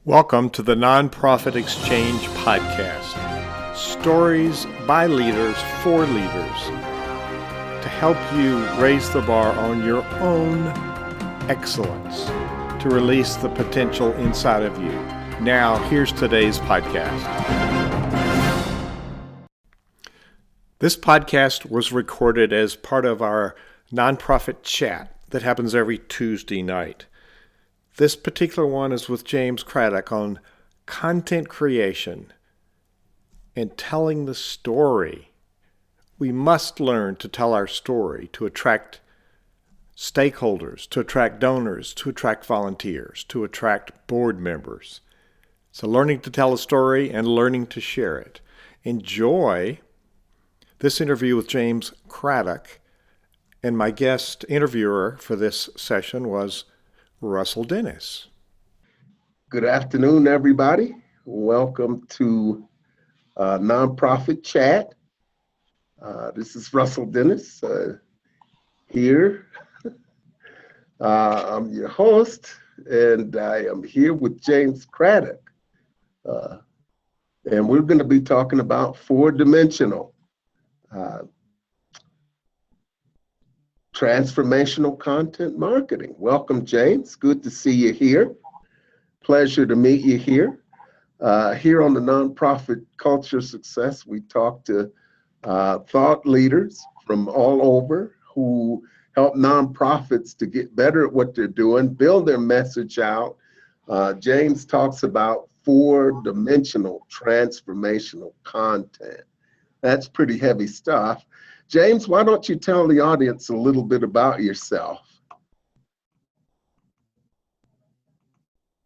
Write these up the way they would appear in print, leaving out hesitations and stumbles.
Welcome to the Nonprofit Exchange Podcast. Stories by leaders for leaders to help you raise the bar on your own excellence, to release the potential inside of you. Now, here's today's podcast. This podcast was recorded as part of our nonprofit chat that happens every Tuesday night. This particular one is with James Craddock on content creation and telling the story. We must learn to tell our story to attract stakeholders, to attract donors, to attract volunteers, to attract board members. So learning to tell a story and learning to share it. Enjoy this interview with James Craddock, and my guest interviewer for this session was Russell Dennis. Good afternoon, everybody. Welcome to Nonprofit Chat. This is Russell Dennis here. I'm your host, and I am here with James Craddock. And we're going to be talking about four-dimensional transformational content marketing. Welcome, James. Good to see you here. Pleasure to meet you here. Here on the Nonprofit Culture Success, we talk to thought leaders from all over who help nonprofits to get better at what they're doing, build their message out. James talks about four-dimensional transformational content. That's pretty heavy stuff. James, why don't you tell the audience a little bit about yourself?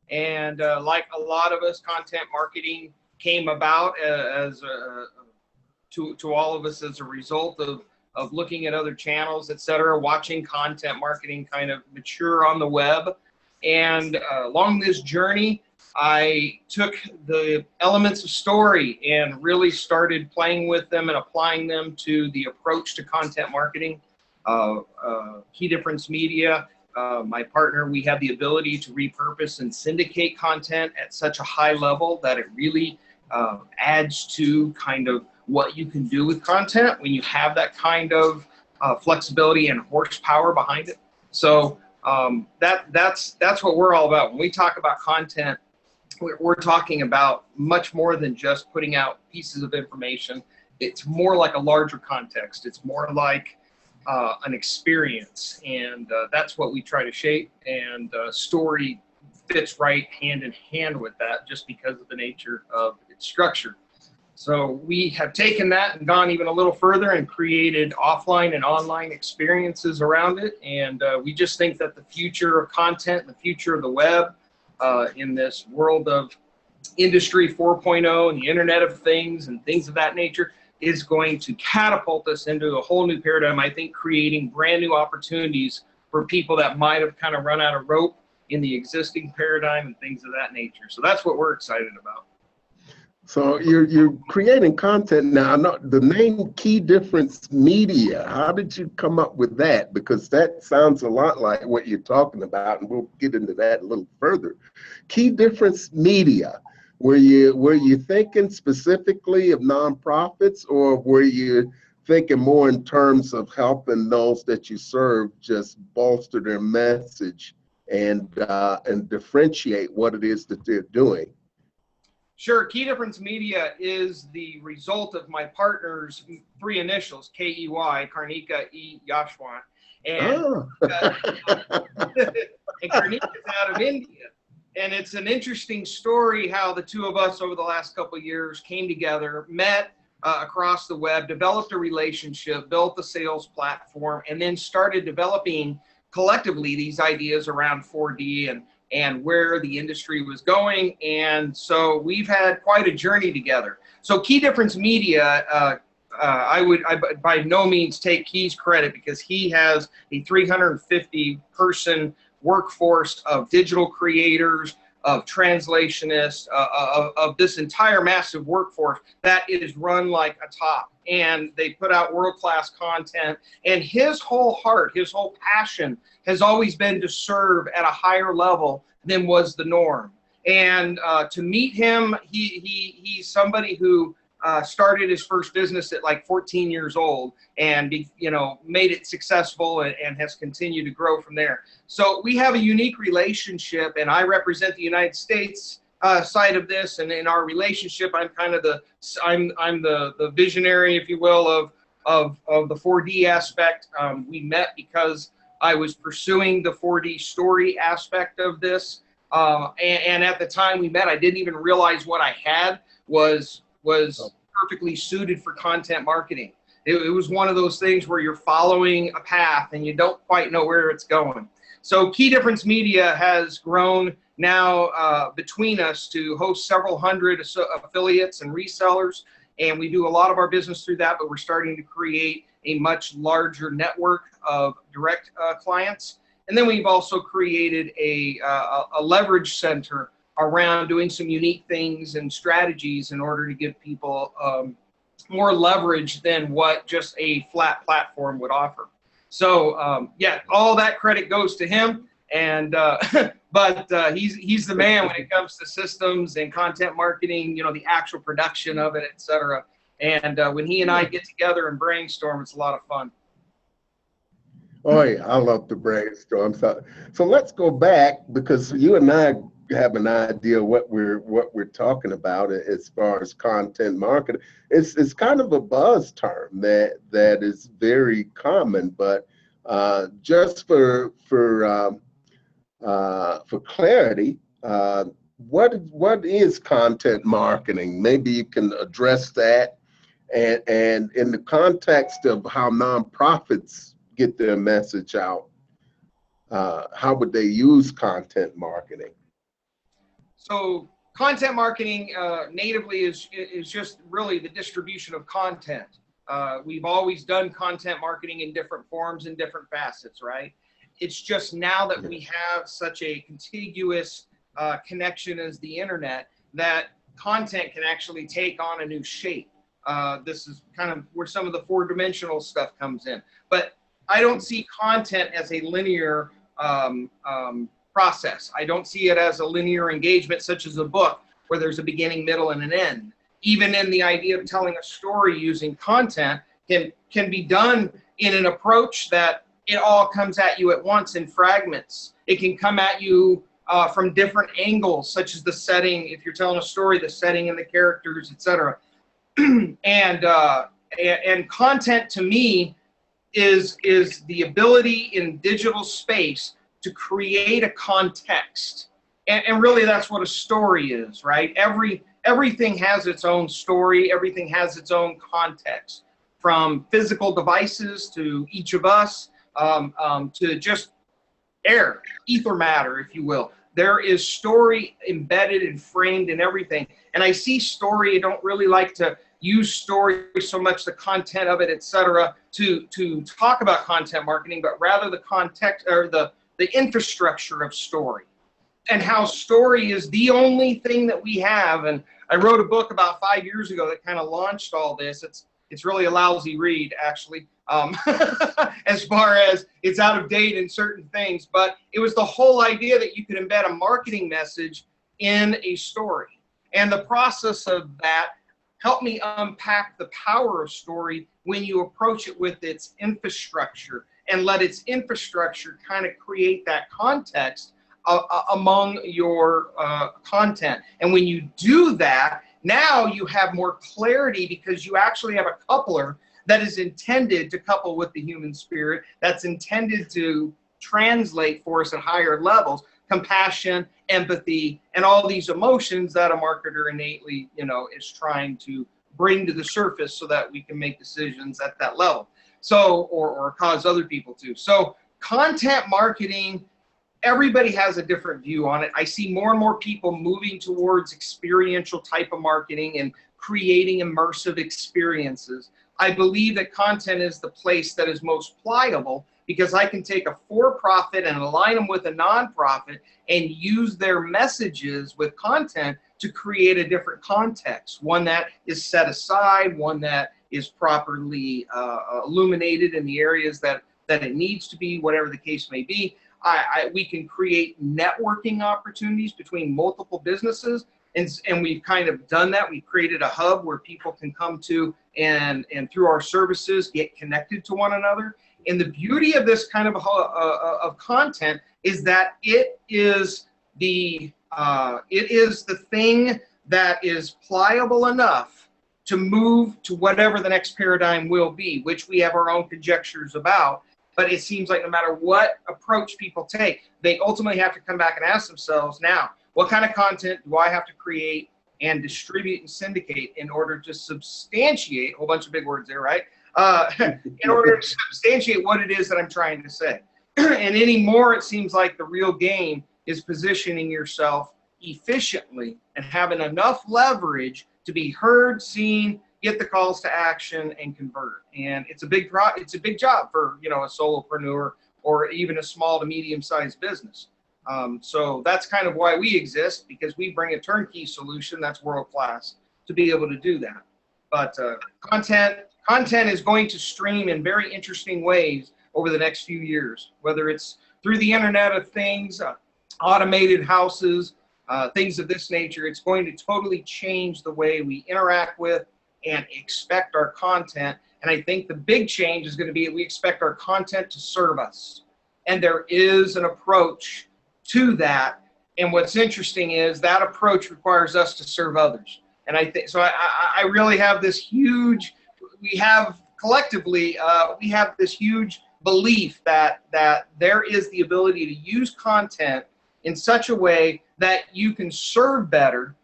And like a lot of us, content marketing came about to all of us as a result of looking at other channels, et cetera, watching content marketing kind of mature on the web. And along this journey, I took the elements of story and really started playing with them and applying them to the approach to content marketing. Key Difference Media, my partner, we have the ability to repurpose and syndicate content at such a high level that it really adds to kind of what you can do with content when you have that kind of flexibility and horsepower behind it. So that's what we're all about. When we talk about content, we're talking about much more than just putting out pieces of information. It's more like a larger context. It's more like an experience, and that's what we try to shape. And story fits right hand in hand with that, just because of the nature of its structure. So we have taken that and gone even a little further and created offline and online experiences around it. And we just think that the future of content, the future of the web, in this world of Industry 4.0 and the Internet of Things and things of that nature, is going to catapult us into a whole new paradigm, I think, creating brand new opportunities for people that might have kind of run out of rope in the existing paradigm and things of that nature. So that's what we're excited about. So you're creating content now. The name Key Difference Media, how did you come up with that? Because that sounds a lot like what you're talking about, and we'll get into that a little further. Key Difference Media, were you thinking specifically of nonprofits, or were you thinking more in terms of helping those that you serve just bolster their message and differentiate what it is that they're doing? Sure. Key Difference Media is the result of my partner's three initials, K-E-Y, Karnika E. Yashwant. And, and Karnika is out of India. And it's an interesting story how the two of us over the last couple of years came together, met across the web, developed a relationship, built a sales platform, and then started developing collectively these ideas around 4D and where the industry was going. And so we've had quite a journey together. So Key Difference Media, I by no means take Key's credit, because he has a 350 person workforce of digital creators, of translationists, of this entire massive workforce that is run like a top. And they put out world-class content. And his whole heart, his whole passion has always been to serve at a higher level than was the norm. And to meet him, he's somebody who started his first business at like 14 years old and made it successful and has continued to grow from there. So we have a unique relationship, and I represent the United States side of this. And in our relationship, I'm kind of the visionary, if you will, of the 4D aspect. We met because I was pursuing the 4D story aspect of this. And at the time we met, I didn't even realize what I had was perfectly suited for content marketing. It was one of those things where you're following a path and you don't quite know where it's going. So Key Difference Media has grown now between us to host several hundred affiliates and resellers. And we do a lot of our business through that, but we're starting to create a much larger network of direct clients. And then we've also created a leverage center around doing some unique things and strategies in order to give people more leverage than what just a flat platform would offer. So yeah, all that credit goes to him. And but he's the man when it comes to systems and content marketing, the actual production of it, etc. And when he and I get together and brainstorm, it's a lot of fun. Oh yeah, I love the brainstorm. So let's go back, because you and I have an idea what we're talking about as far as content marketing. It's kind of a buzz term that is very common, but just for clarity, what is content marketing? Maybe you can address that, and in the context of how nonprofits get their message out, how would they use content marketing? So content marketing natively is just really the distribution of content. We've always done content marketing in different forms and different facets, right? It's just now that we have such a contiguous connection as the internet, that content can actually take on a new shape. This is kind of where some of the four-dimensional stuff comes in. But I don't see content as a linear process. I don't see it as a linear engagement, such as a book, where there's a beginning, middle, and an end. Even in the idea of telling a story using content can be done in an approach that it all comes at you at once in fragments. It can come at you from different angles, such as the setting. If you're telling a story, the setting and the characters, etc. and content, to me, is the ability in digital space to create a context. And really that's what a story is, right? Everything has its own story, everything has its own context, from physical devices to each of us, to just ether matter, if you will. There is story embedded and framed in everything. And I see story, I don't really like to use story so much, the content of it, etc., to talk about content marketing, but rather the context or the infrastructure of story, and how story is the only thing that we have. And I wrote a book about 5 years ago that kind of launched all this. It's really a lousy read, actually, as far as it's out of date in certain things, but it was the whole idea that you could embed a marketing message in a story. And the process of that helped me unpack the power of story when you approach it with its infrastructure and let its infrastructure kind of create that context among your content. And when you do that, now you have more clarity, because you actually have a coupler that is intended to couple with the human spirit, that's intended to translate for us at higher levels, compassion, empathy, and all these emotions that a marketer innately, is trying to bring to the surface so that we can make decisions at that level. So, or cause other people to. So content marketing, everybody has a different view on it. I see more and more people moving towards experiential type of marketing and creating immersive experiences. I believe that content is the place that is most pliable, because I can take a for-profit and align them with a nonprofit and use their messages with content to create a different context, one that is set aside, one that is properly illuminated in the areas that it needs to be, whatever the case may be. We can create networking opportunities between multiple businesses. And we've kind of done that. We've created a hub where people can come to and through our services get connected to one another. And the beauty of this kind of content is that it is the thing that is pliable enough to move to whatever the next paradigm will be, which we have our own conjectures about. But it seems like no matter what approach people take, they ultimately have to come back and ask themselves, now, what kind of content do I have to create and distribute and syndicate in order to substantiate, a whole bunch of big words there, right? In order to substantiate what it is that I'm trying to say. And anymore, it seems like the real game is positioning yourself efficiently and having enough leverage to be heard, seen, get the calls to action, and convert. And it's a big job for, you know, a solopreneur or even a small to medium-sized business. So that's kind of why we exist, because we bring a turnkey solution that's world-class to be able to do that. But content is going to stream in very interesting ways over the next few years, whether it's through the Internet of Things, automated houses, things of this nature. It's going to totally change the way we interact with and expect our content. And I think the big change is going to be we expect our content to serve us. And there is an approach to that. And what's interesting is that approach requires us to serve others. And I think, so I really have this huge, we have collectively, we have this huge belief that there is the ability to use content in such a way that you can serve better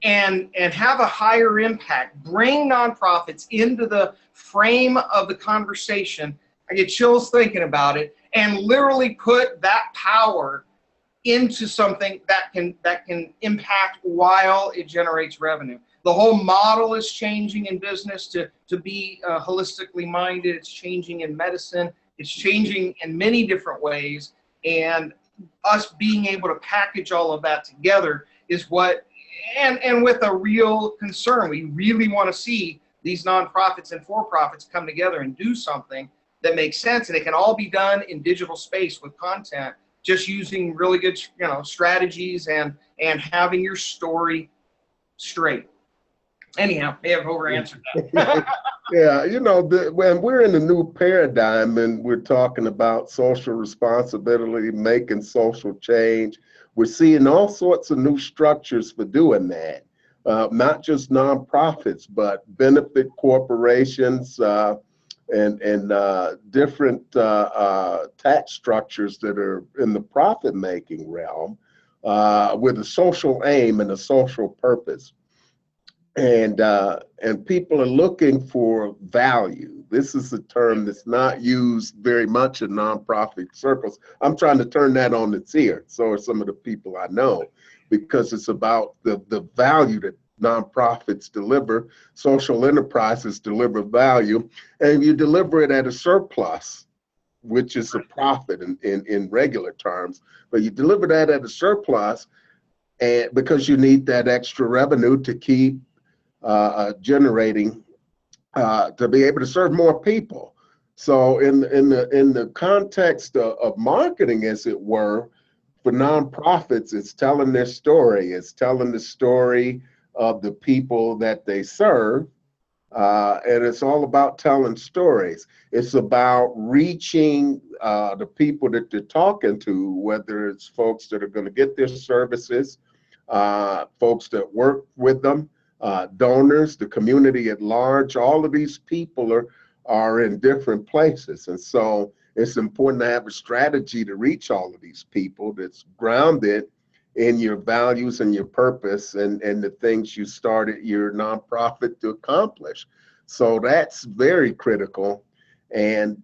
and have a higher impact, bring nonprofits into the frame of the conversation. I get chills thinking about it, and literally put that power into something that can impact while it generates revenue. The whole model is changing in business to be holistically minded. It's changing in medicine. It's changing in many different ways. And us being able to package all of that together is what, and with a real concern, we really want to see these nonprofits and for-profits come together and do something that makes sense. And it can all be done in digital space with content, just using really good, you know, strategies and having your story straight. Anyhow, may have over-answered that. Yeah, you know, when we're in a new paradigm and we're talking about social responsibility, making social change, we're seeing all sorts of new structures for doing that. Not just nonprofits, but benefit corporations and different tax structures that are in the profit-making realm with a social aim and a social purpose. And people are looking for value. This is a term that's not used very much in nonprofit circles. I'm trying to turn that on its ear. So are some of the people I know, because it's about the value that nonprofits deliver. Social enterprises deliver value, and you deliver it at a surplus, which is a profit in regular terms. But you deliver that at a surplus, and because you need that extra revenue to keep generating to be able to serve more people. So in the context of marketing, as it were, for nonprofits, it's telling their story. It's telling the story of the people that they serve, and it's all about telling stories. It's about reaching the people that they're talking to, whether it's folks that are going to get their services, folks that work with them, donors, the community at large. All of these people are in different places. And so it's important to have a strategy to reach all of these people that's grounded in your values and your purpose and the things you started your nonprofit to accomplish. So that's very critical. And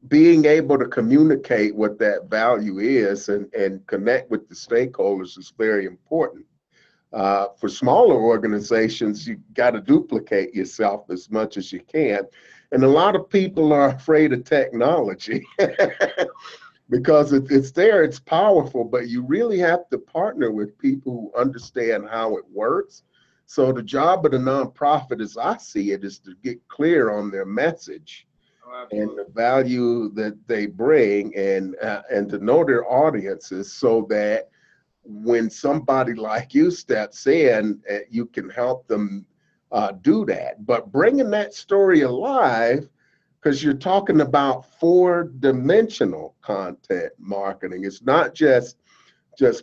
being able to communicate what that value is and connect with the stakeholders is very important. For smaller organizations, you got to duplicate yourself as much as you can. And a lot of people are afraid of technology because it's there, it's powerful, but you really have to partner with people who understand how it works. So the job of the nonprofit, as I see it, is to get clear on their message Oh, and absolutely. the value that they bring, and to know their audiences so that when somebody like you steps in, you can help them do that. But bringing that story alive, because you're talking about four-dimensional content marketing. It's not just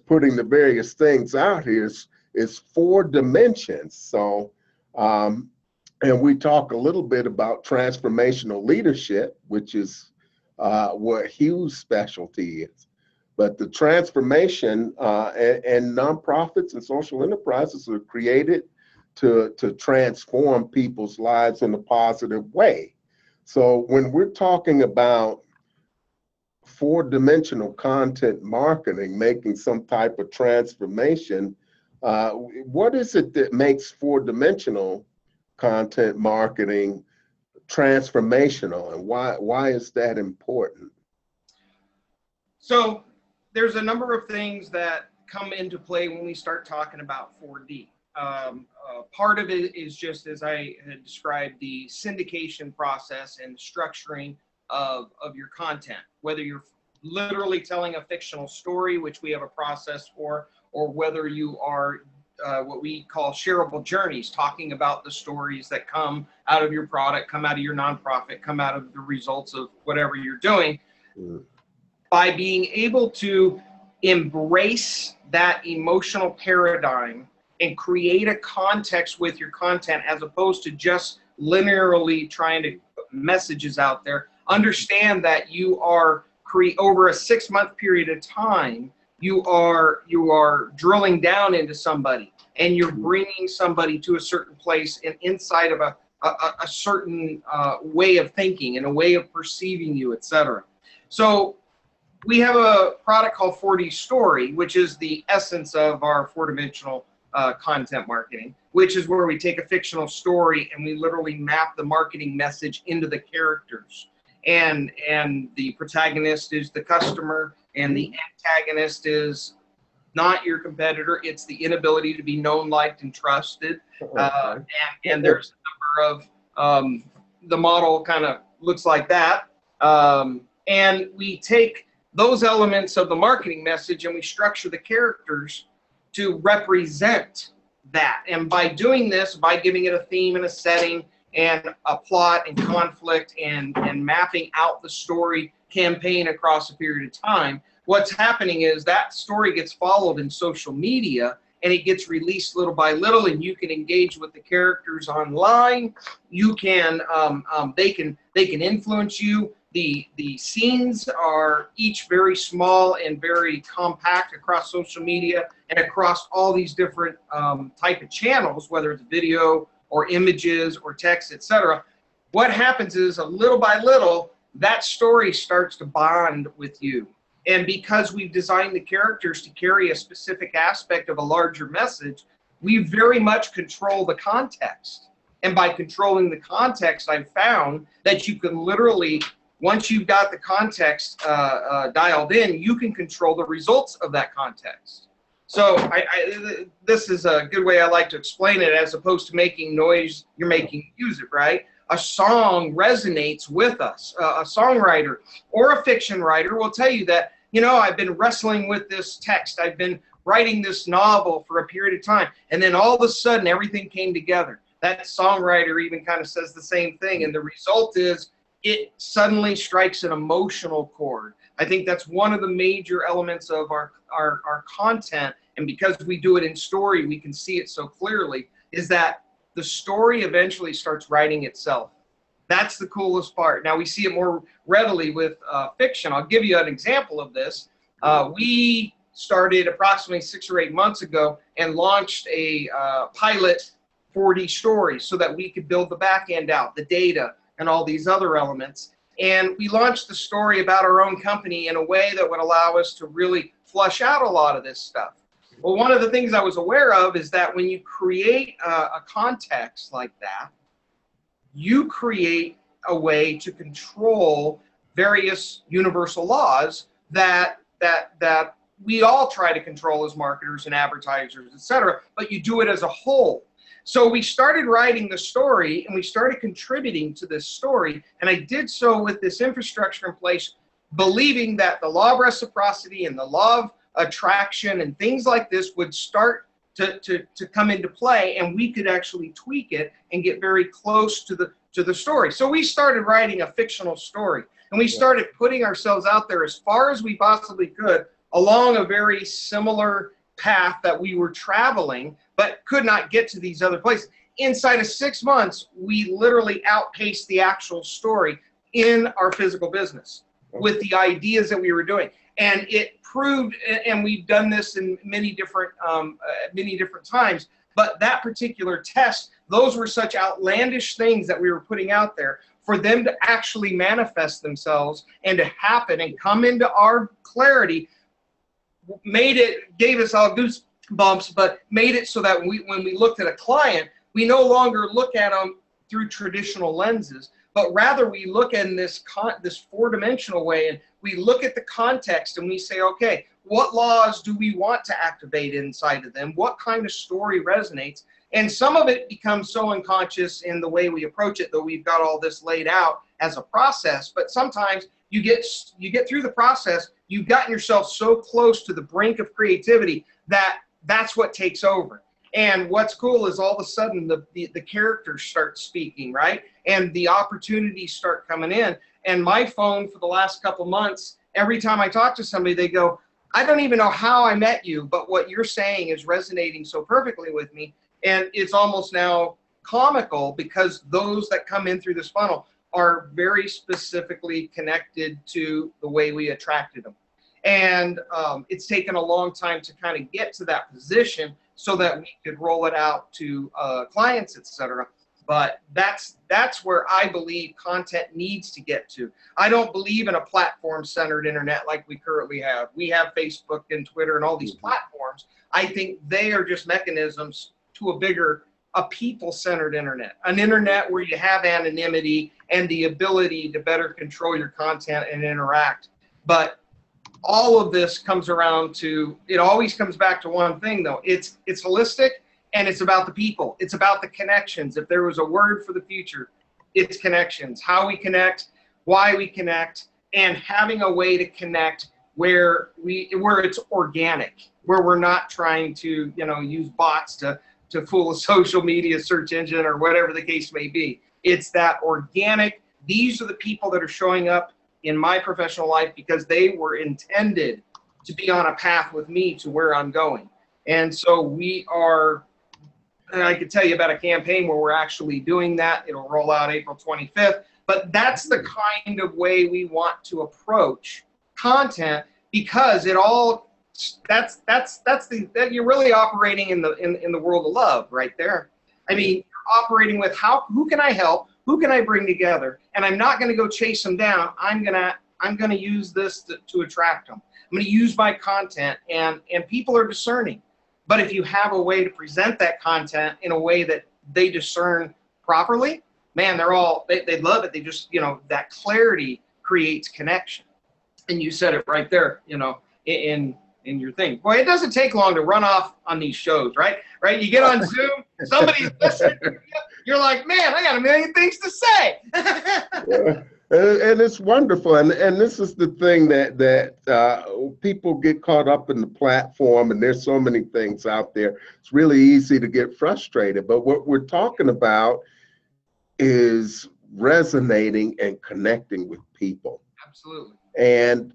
putting the various things out here. It's four dimensions. So, and we talk a little bit about transformational leadership, which is what Hugh's specialty is. But the transformation and nonprofits and social enterprises are created to transform people's lives in a positive way. So when we're talking about four-dimensional content marketing, making some type of transformation, what is it that makes four-dimensional content marketing transformational, and why is that important? So there's a number of things that come into play when we start talking about 4D. Part of it is just as I had described, the syndication process and structuring of your content, whether you're literally telling a fictional story, which we have a process for, or whether you are what we call shareable journeys, talking about the stories that come out of your product, come out of your nonprofit, come out of the results of whatever you're doing. By being able to embrace that emotional paradigm and create a context with your content, as opposed to just linearly trying to put messages out there, understand that you are over a 6-month period of time, you are drilling down into somebody, and you're bringing somebody to a certain place and inside of a certain way of thinking and a way of perceiving you, etc. So we have a product called 4D Story, which is the essence of our four-dimensional content marketing, which is where we take a fictional story and we literally map the marketing message into the characters. And the protagonist is the customer, and the antagonist is not your competitor. It's the inability to be known, liked, and trusted. And there's a number of the model kind of looks like that. And we take those elements of the marketing message and we structure the characters to represent that. And by doing this, by giving it a theme and a setting and a plot and conflict and mapping out the story campaign across a period of time, what's happening is that story gets followed in social media and it gets released little by little, and you can engage with the characters online. You can they can influence you. The scenes are each very small and very compact across social media and across all these different type of channels, whether it's video or images or text, etc. What happens is, a little by little, that story starts to bond with you. And because we've designed the characters to carry a specific aspect of a larger message, we very much control the context. And by controlling the context, I've found that you can literally, once you've got the context dialed in, you can control the results of that context. So this is a good way I like to explain it, as opposed to making noise, you're making music, right? A song resonates with us. A songwriter or a fiction writer will tell you that, I've been wrestling with this text. I've been writing this novel for a period of time. And then all of a sudden, everything came together. That songwriter even kind of says the same thing. And the result is it suddenly strikes an emotional chord. I think that's one of the major elements of our content. And because we do it in story, we can see it so clearly, is that the story eventually starts writing itself. That's the coolest part. Now, we see it more readily with fiction. I'll give you an example of this. We started approximately 6 or 8 months ago and launched a pilot 4D story so that we could build the back end out, the data, and all these other elements. And we launched the story about our own company in a way that would allow us to really flush out a lot of this stuff. Well, one of the things I was aware of is that when you create a context like that, you create a way to control various universal laws that we all try to control as marketers and advertisers, etc. But you do it as a whole. So we started writing the story and we started contributing to this story. And I did so with this infrastructure in place, believing that the law of reciprocity and the law of attraction and things like this would start to come into play, and we could actually tweak it and get very close to the story. So we started writing a fictional story, and we started putting ourselves out there as far as we possibly could along a very similar path that we were traveling, but could not get to these other places. Inside of 6 months, we literally outpaced the actual story in our physical business with the ideas that we were doing. And it proved, and we've done this in many different times, but that particular test, those were such outlandish things that we were putting out there. For them to actually manifest themselves and to happen and come into our clarity, gave us all goosebumps, but made it so that when we looked at a client, we no longer look at them through traditional lenses, but rather we look in this four-dimensional way, and we look at the context and we say, okay, what laws do we want to activate inside of them? What kind of story resonates? And some of it becomes so unconscious in the way we approach it, though we've got all this laid out as a process. But sometimes you get through the process, you've gotten yourself so close to the brink of creativity that that's what takes over. And what's cool is all of a sudden the characters start speaking, right? And the opportunities start coming in. And my phone for the last couple months, every time I talk to somebody, they go, I don't even know how I met you, but what you're saying is resonating so perfectly with me. And it's almost now comical because those that come in through this funnel are very specifically connected to the way we attracted them. And it's taken a long time to kind of get to that position so that we could roll it out to clients, et cetera. But that's where I believe content needs to get to. I don't believe in a platform-centered internet like we currently have. We have Facebook and Twitter and all these platforms. I think they are just mechanisms to a people-centered internet, an internet where you have anonymity and the ability to better control your content and interact. But all of this comes around to, it always comes back to one thing though. It's holistic and it's about the people. It's about the connections. If there was a word for the future, it's connections. How we connect, why we connect, and having a way to connect where it's organic, where we're not trying to, use bots to fool a social media search engine or whatever the case may be. It's that organic. These are the people that are showing up in my professional life because they were intended to be on a path with me to where I'm going. And so I could tell you about a campaign where we're actually doing that. It'll roll out April 25th, but that's the kind of way we want to approach content because you're really operating in the world of love right there. I mean, you're operating with who can I help? Who can I bring together? And I'm not going to go chase them down. I'm going to use this to attract them. I'm going to use my content, and people are discerning. But if you have a way to present that content in a way that they discern properly, man, they love it. They just, that clarity creates connection. And you said it right there, in your thing. Boy, it doesn't take long to run off on these shows, right? Right? You get on Zoom, somebody's listening to you, you're like, man, I got a million things to say. Yeah. And it's wonderful. And this is the thing that people get caught up in the platform, and there's so many things out there. It's really easy to get frustrated. But what we're talking about is resonating and connecting with people. Absolutely. And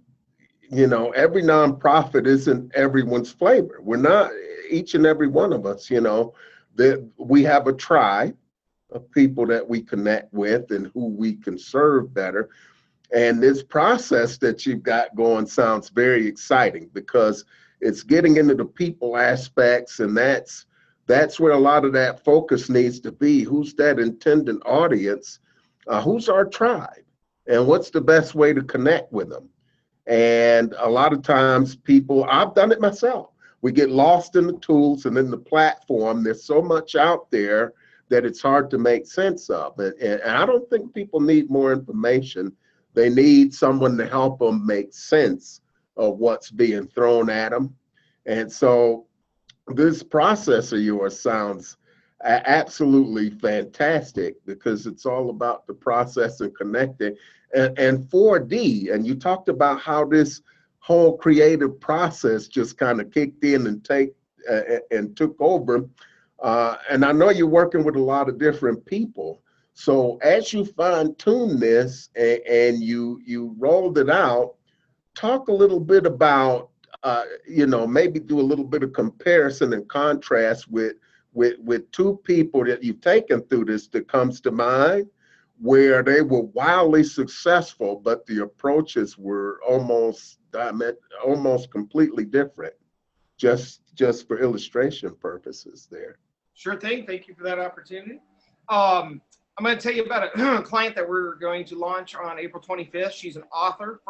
every nonprofit isn't everyone's flavor. We're not, each and every one of us, that we have a tribe of people that we connect with and who we can serve better. And this process that you've got going sounds very exciting because it's getting into the people aspects, and that's where a lot of that focus needs to be. Who's that intended audience? Who's our tribe? And what's the best way to connect with them? And a lot of times I've done it myself. We get lost in the tools and in the platform. There's so much out there that it's hard to make sense of. And I don't think people need more information. They need someone to help them make sense of what's being thrown at them. And so this process of yours sounds Absolutely fantastic, because it's all about the process and connecting. And 4D, and you talked about how this whole creative process just kind of kicked in and took over. And I know you're working with a lot of different people. So as you fine tune this and you rolled it out, talk a little bit about, maybe do a little bit of comparison and contrast with two people that you've taken through this that comes to mind, where they were wildly successful, but the approaches were almost completely different, just for illustration purposes there. Sure thing. Thank you for that opportunity. I'm going to tell you about a client that we're going to launch on April 25th. She's an author,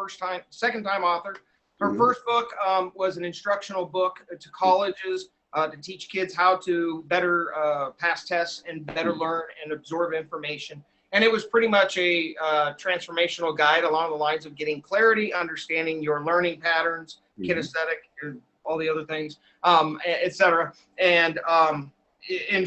second time author. Her first book was an instructional book to colleges to teach kids how to better pass tests and better learn and absorb information. And it was pretty much a transformational guide along the lines of getting clarity, understanding your learning patterns, kinesthetic, all the other things, et cetera. And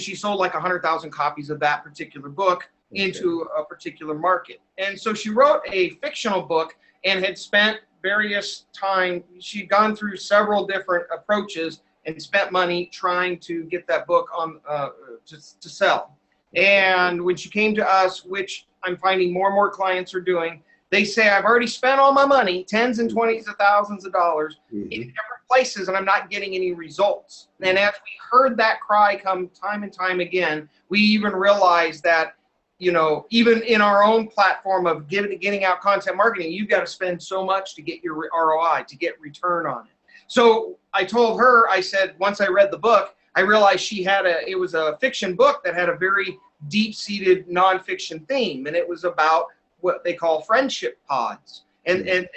she sold like 100,000 copies of that particular book into a particular market. And so she wrote a fictional book and had spent various time. She'd gone through several different approaches and spent money trying to get that book on to sell. And when she came to us, which I'm finding more and more clients are doing, they say, I've already spent all my money, tens and twenties of thousands of dollars in different places, and I'm not getting any results. And as we heard that cry come time and time again, we even realized that, even in our own platform of getting out content marketing, you've got to spend so much to get your ROI, to get return on it. So I told her, I said, once I read the book, I realized it was a fiction book that had a very deep-seated nonfiction theme, and it was about what they call friendship pods. And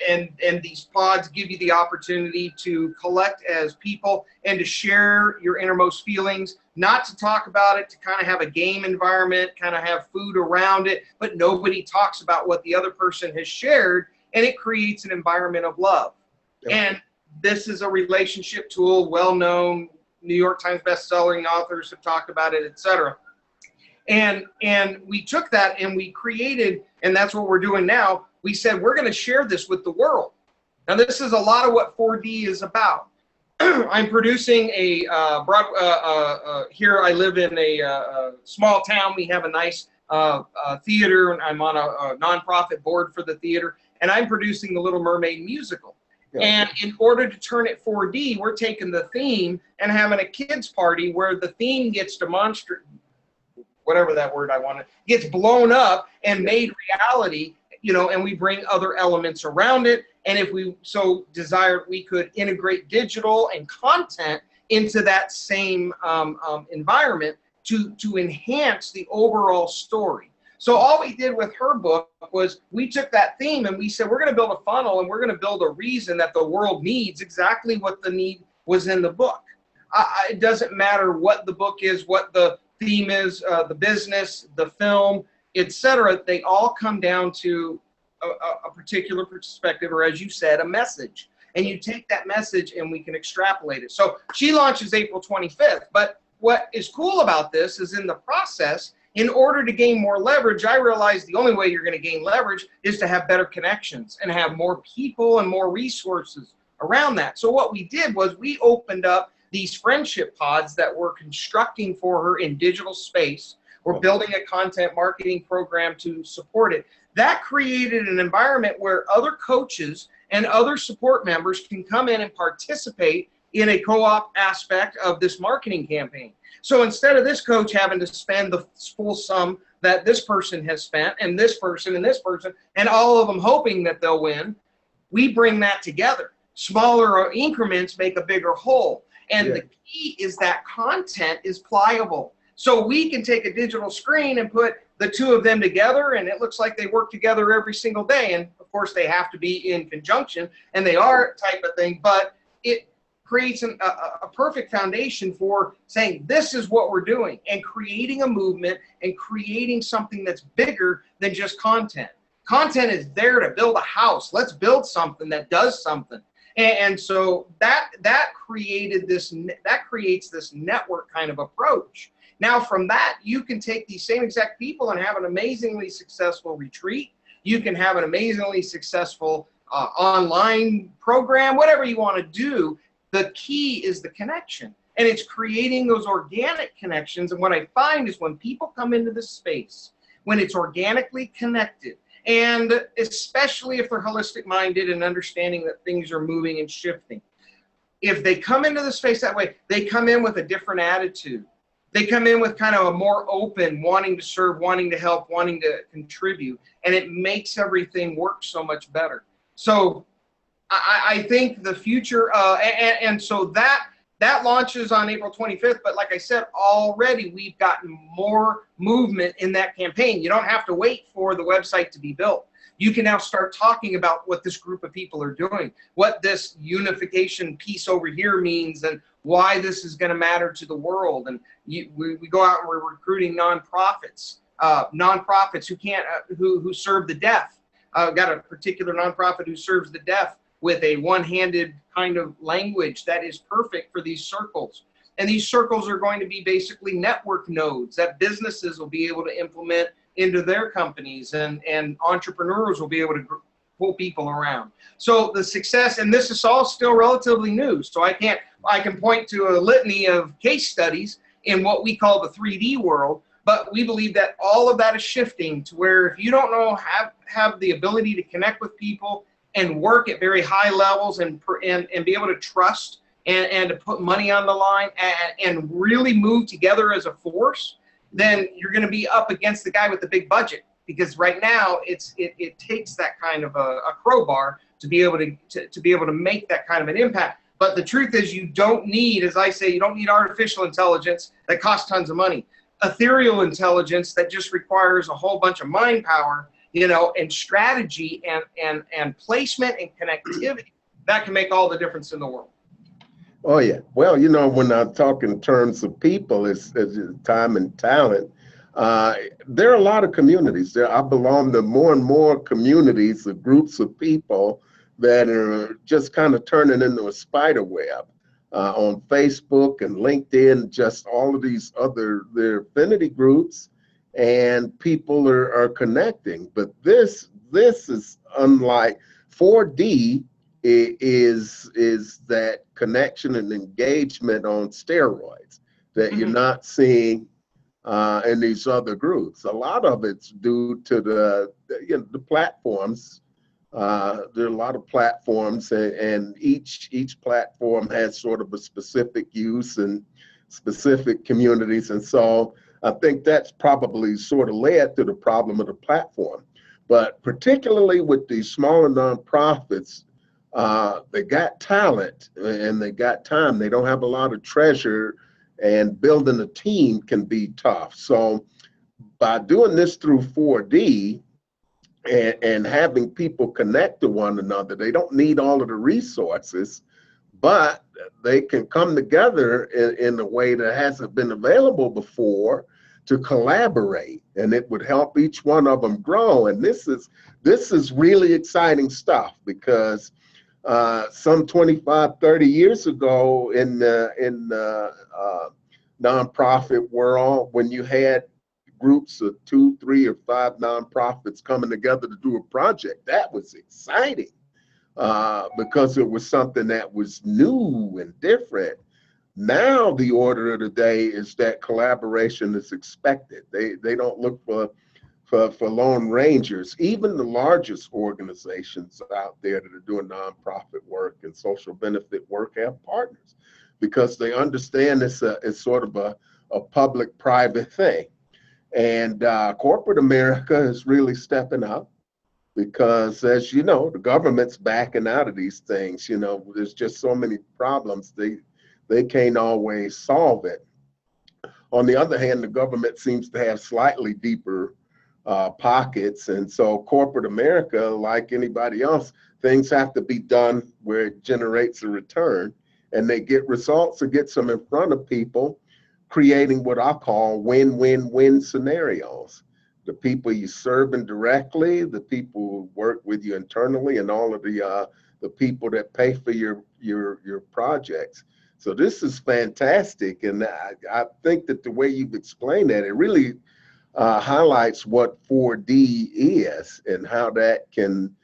these pods give you the opportunity to collect as people and to share your innermost feelings, not to talk about it, to kind of have a game environment, kind of have food around it, but nobody talks about what the other person has shared, and it creates an environment of love. Okay. And this is a relationship tool, well-known, New York Times best-selling authors have talked about it, et cetera. And we took that and we created, and that's what we're doing now. We said, we're going to share this with the world. Now, this is a lot of what 4D is about. I'm producing here I live in a small town. We have a nice theater, and I'm on a nonprofit board for the theater, and I'm producing the Little Mermaid musical. And in order to turn it 4D, we're taking the theme and having a kids party where the theme gets demonstrated, whatever that word I wanted, gets blown up and made reality, and we bring other elements around it. And if we so desired, we could integrate digital and content into that same environment to enhance the overall story. So all we did with her book was we took that theme and we said, we're going to build a funnel and we're going to build a reason that the world needs exactly what the need was in the book. It doesn't matter what the book is, what the theme is, the business, the film, etc. They all come down to a particular perspective, or as you said, a message. And you take that message and we can extrapolate it. So she launches April 25th. But what is cool about this is in the process, in order to gain more leverage, I realized the only way you're going to gain leverage is to have better connections and have more people and more resources around that. So what we did was we opened up these friendship pods that we're constructing for her in digital space. We're building a content marketing program to support it. That created an environment where other coaches and other support members can come in and participate in a co-op aspect of this marketing campaign. So instead of this coach having to spend the full sum that this person has spent, and this person, and all of them hoping that they'll win, we bring that together. Smaller increments make a bigger whole. And the key is that content is pliable. So we can take a digital screen and put the two of them together, and it looks like they work together every single day. And of course, they have to be in conjunction, and they are type of thing, but it creates a perfect foundation for saying this is what we're doing and creating a movement and creating something that's bigger than just content. Content is there to build a house. Let's build something that does something. And so that creates this network kind of approach. Now from that, you can take these same exact people and have an amazingly successful retreat. You can have an amazingly successful online program, whatever you want to do. The key is the connection, and it's creating those organic connections. And what I find is when people come into this space, when it's organically connected, and especially if they're holistic minded and understanding that things are moving and shifting, if they come into the space that way, they come in with a different attitude. They come in with kind of a more open, wanting to serve, wanting to help, wanting to contribute, and it makes everything work so much better. So I think the future, and so that launches on April 25th. But like I said, already we've gotten more movement in that campaign. You don't have to wait for the website to be built. You can now start talking about what this group of people are doing, what this unification piece over here means, and why this is going to matter to the world. And we go out and we're recruiting nonprofits who can't, who serve the deaf. Got a particular nonprofit who serves the deaf with a one-handed kind of language that is perfect for these circles. And these circles are going to be basically network nodes that businesses will be able to implement into their companies, and entrepreneurs will be able to pull people around. So the success, and this is all still relatively new, so I can point to a litany of case studies in what we call the 3D world, but we believe that all of that is shifting to where if you don't know, have the ability to connect with people and work at very high levels and be able to trust and to put money on the line and really move together as a force, then you're going to be up against the guy with the big budget. Because right now it takes that kind of a crowbar to be able to make that kind of an impact. But the truth is, you don't need, as I say, you don't need artificial intelligence that costs tons of money. Ethereal intelligence that just requires a whole bunch of mind power, and strategy and placement and connectivity, that can make all the difference in the world. Oh yeah. Well, when I talk in terms of people, it's time and talent. There are a lot of communities. I belong to more and more communities of groups of people that are just kind of turning into a spider web on Facebook and LinkedIn, just all of these their affinity groups, and people are connecting. But this is unlike 4D. Is that connection and engagement on steroids that you're not seeing in these other groups. A lot of it's due to the platforms. There are a lot of platforms, and each platform has sort of a specific use and specific communities. And so I think that's probably sort of led to the problem of the platform. But particularly with these smaller nonprofits, they got talent and they got time. They don't have a lot of treasure, and building a team can be tough. So by doing this through 4D and having people connect to one another, they don't need all of the resources, but they can come together in a way that hasn't been available before to collaborate, and it would help each one of them grow. And this is really exciting stuff, because some 25, 30 years ago in the nonprofit world, when you had groups of 2, 3, or 5 nonprofits coming together to do a project, that was exciting because it was something that was new and different. Now the order of the day is that collaboration is expected. They don't look for lone rangers. Even the largest organizations out there that are doing nonprofit work and social benefit work have partners, because they understand it's sort of a public-private thing. And corporate America is really stepping up, because, as you know, the government's backing out of these things. There's just so many problems. They can't always solve it. On the other hand, the government seems to have slightly deeper pockets. And so corporate America, like anybody else, things have to be done where it generates a return, and they get results or gets them in front of people, creating what I call win-win-win scenarios. The people you serve indirectly, the people who work with you internally, and all of the the people that pay for your projects. So this is fantastic, and I think that the way you've explained that, it really highlights what 4D is and how that can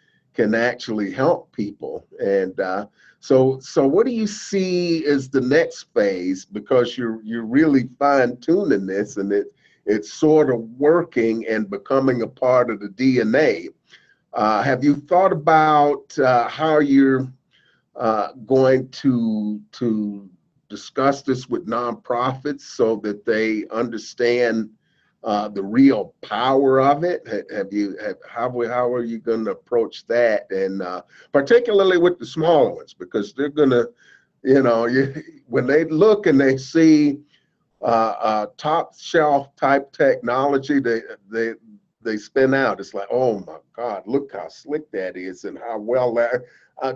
actually help people. And so what do you see as the next phase? Because you're really fine tuning this, and it's sort of working and becoming a part of the DNA. Have you thought about how you're going to discuss this with nonprofits so that they understand the real power of it? How are you going to approach that? And particularly with the smaller ones, because they're going to, when they look and they see top shelf type technology, they spin out. It's like, oh my God, look how slick that is, and how well that.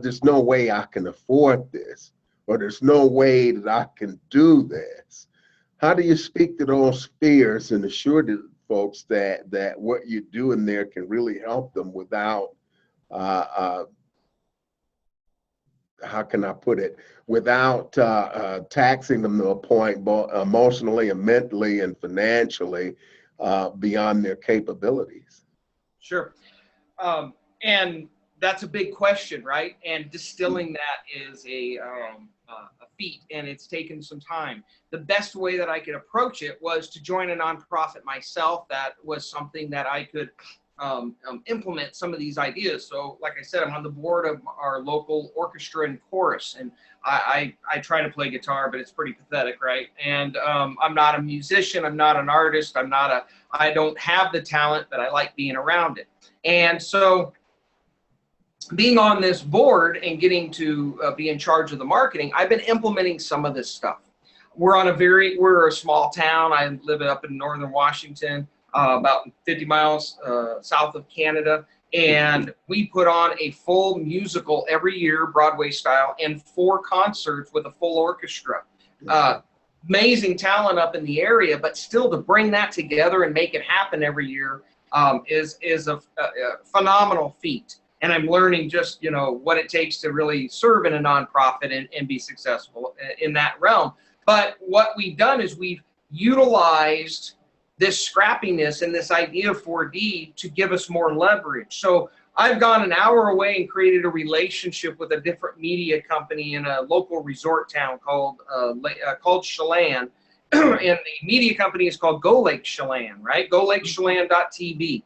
There's no way I can afford this, or there's no way that I can do this. How do you speak to those fears and assure the folks that what you're doing there can really help them without, how can I put it, without taxing them to a point, both emotionally and mentally and financially, beyond their capabilities? Sure. And that's a big question, right? And distilling that is a feat, and it's taken some time. The best way that I could approach it was to join a nonprofit myself. That was something that I could implement some of these ideas. So like I said, I'm on the board of our local orchestra and chorus, and I try to play guitar, but it's pretty pathetic, right? And I'm not a musician, I'm not an artist, I don't have the talent, but I like being around it. And so being on this board and getting to be in charge of the marketing, I've been implementing some of this stuff. We're a small town. I live up in northern Washington, about 50 miles south of Canada. And we put on a full musical every year, Broadway style, and 4 concerts with a full orchestra. Amazing talent up in the area, but still to bring that together and make it happen every year is a phenomenal feat. And I'm learning just, what it takes to really serve in a nonprofit and be successful in that realm. But what we've done is we've utilized this scrappiness and this idea of 4D to give us more leverage. So I've gone an hour away and created a relationship with a different media company in a local resort town called Chelan. And the media company is called Go Lake Chelan, right? GoLakeChelan.tv.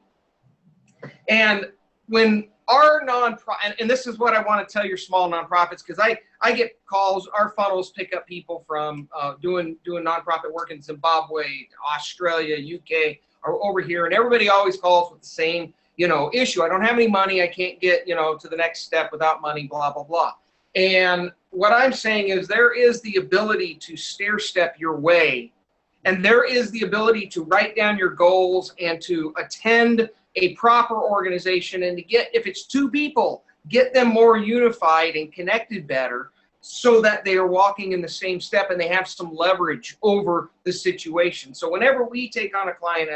And when our nonprofit, and this is what I want to tell your small nonprofits, because I get calls, our funnels pick up people from doing nonprofit work in Zimbabwe, Australia, UK, or over here, and everybody always calls with the same, issue. I don't have any money, I can't get, to the next step without money, blah, blah, blah. And what I'm saying is there is the ability to stair step your way, and there is the ability to write down your goals and to attend a proper organization, and to get, if it's 2 people, get them more unified and connected better so that they are walking in the same step and they have some leverage over the situation. So whenever we take on a client,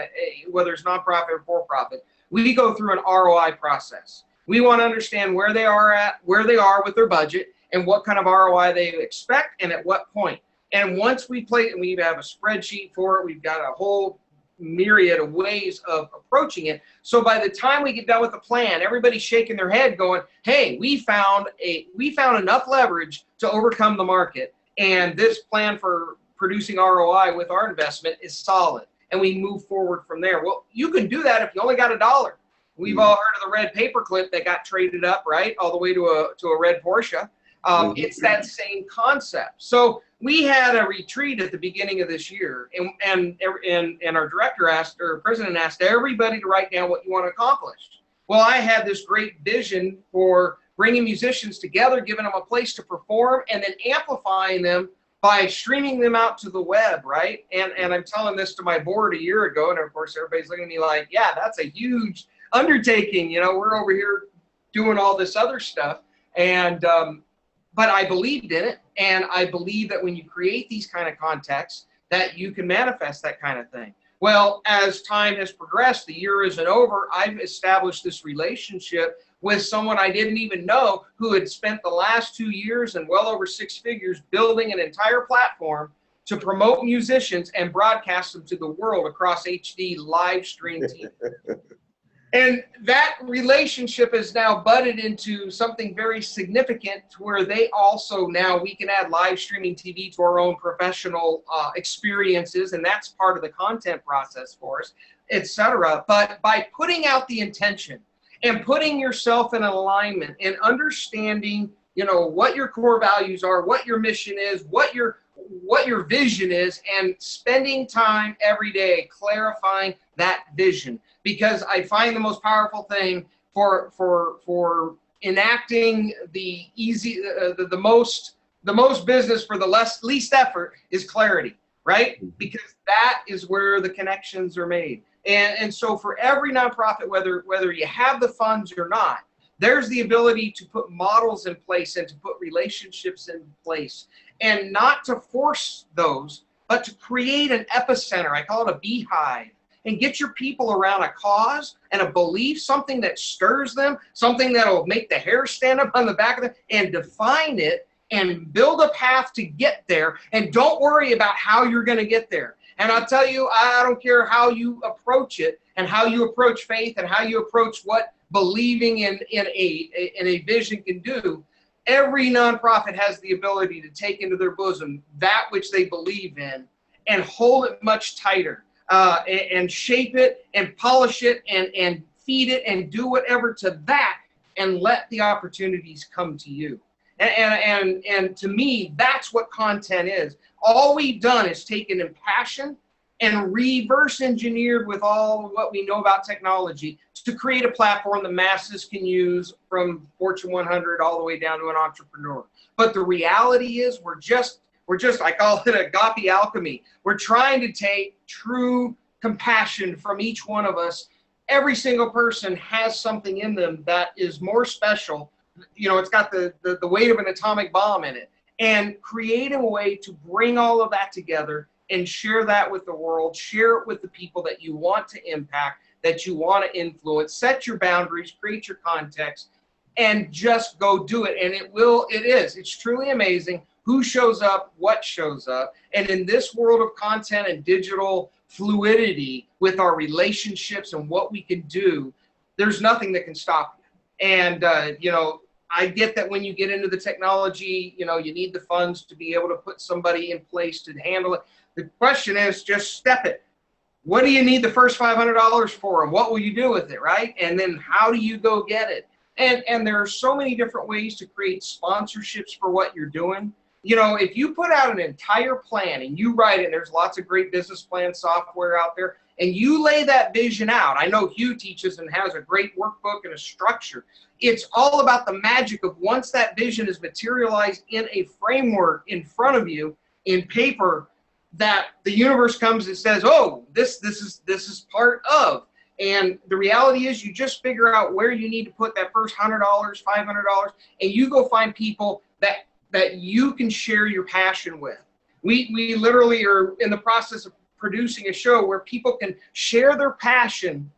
whether it's nonprofit or for-profit, we go through an ROI process. We want to understand where they are with their budget and what kind of ROI they expect and at what point. And once we have a spreadsheet for it, we've got a whole myriad of ways of approaching it. So by the time we get done with the plan, everybody's shaking their head going, hey, we found enough leverage to overcome the market, and this plan for producing ROI with our investment is solid, and we move forward from there. Well, you can do that if you only got $1. We've all heard of the red paperclip that got traded up, right, all the way to a red Porsche. It's that same concept. So we had a retreat at the beginning of this year, and our director president asked everybody to write down what you want to accomplish. Well, I had this great vision for bringing musicians together, giving them a place to perform, and then amplifying them by streaming them out to the web, right? And I'm telling this to my board a year ago, and of course everybody's looking at me like, yeah, that's a huge undertaking. We're over here doing all this other stuff, and but I believed in it, and I believe that when you create these kind of contexts, that you can manifest that kind of thing. Well, as time has progressed, the year isn't over. I've established this relationship with someone I didn't even know who had spent the last 2 years and well over 6 figures building an entire platform to promote musicians and broadcast them to the world across HD live stream TV. And that relationship is now budded into something very significant to where they also now, we can add live streaming TV to our own professional experiences, and that's part of the content process for us, etc. But by putting out the intention and putting yourself in alignment and understanding, what your core values are, what your mission is, what your vision is, and spending time every day clarifying that vision. Because I find the most powerful thing for enacting the easy, the most business for the least effort is clarity, right? Because that is where the connections are made. And so for every nonprofit, whether you have the funds or not, there's the ability to put models in place and to put relationships in place, and not to force those, but to create an epicenter. I call it a beehive. And get your people around a cause and a belief, something that stirs them, something that will make the hair stand up on the back of them, and define it and build a path to get there. And don't worry about how you're going to get there. And I'll tell you, I don't care how you approach it and how you approach faith and how you approach what believing in a vision can do. Every nonprofit has the ability to take into their bosom that which they believe in and hold it much tighter. And shape it and polish it and feed it and do whatever to that, and let the opportunities come to you. And to me, that's what content is. All we've done is taken in passion and reverse engineered with all what we know about technology to create a platform the masses can use, from Fortune 100 all the way down to an entrepreneur. But the reality is we're just, I call it agape alchemy. We're trying to take true compassion from each one of us. Every single person has something in them that is more special. It's got the weight of an atomic bomb in it. And create a way to bring all of that together and share that with the world, share it with the people that you want to impact, that you want to influence, set your boundaries, create your context, and just go do it. And it's truly amazing who shows up, what shows up. And in this world of content and digital fluidity with our relationships and what we can do, there's nothing that can stop you. And, I get that when you get into the technology, you need the funds to be able to put somebody in place to handle it. The question is just step it. What do you need the first $500 for, and what will you do with it, right? And then how do you go get it? And there are so many different ways to create sponsorships for what you're doing. If you put out an entire plan and you write it, there's lots of great business plan software out there, and you lay that vision out. I know Hugh teaches and has a great workbook and a structure. It's all about the magic of once that vision is materialized in a framework in front of you in paper, that the universe comes and says, oh, this is part of. And the reality is you just figure out where you need to put that first $100, $500, and you go find people that you can share your passion with. We literally are in the process of producing a show where people can share their passion,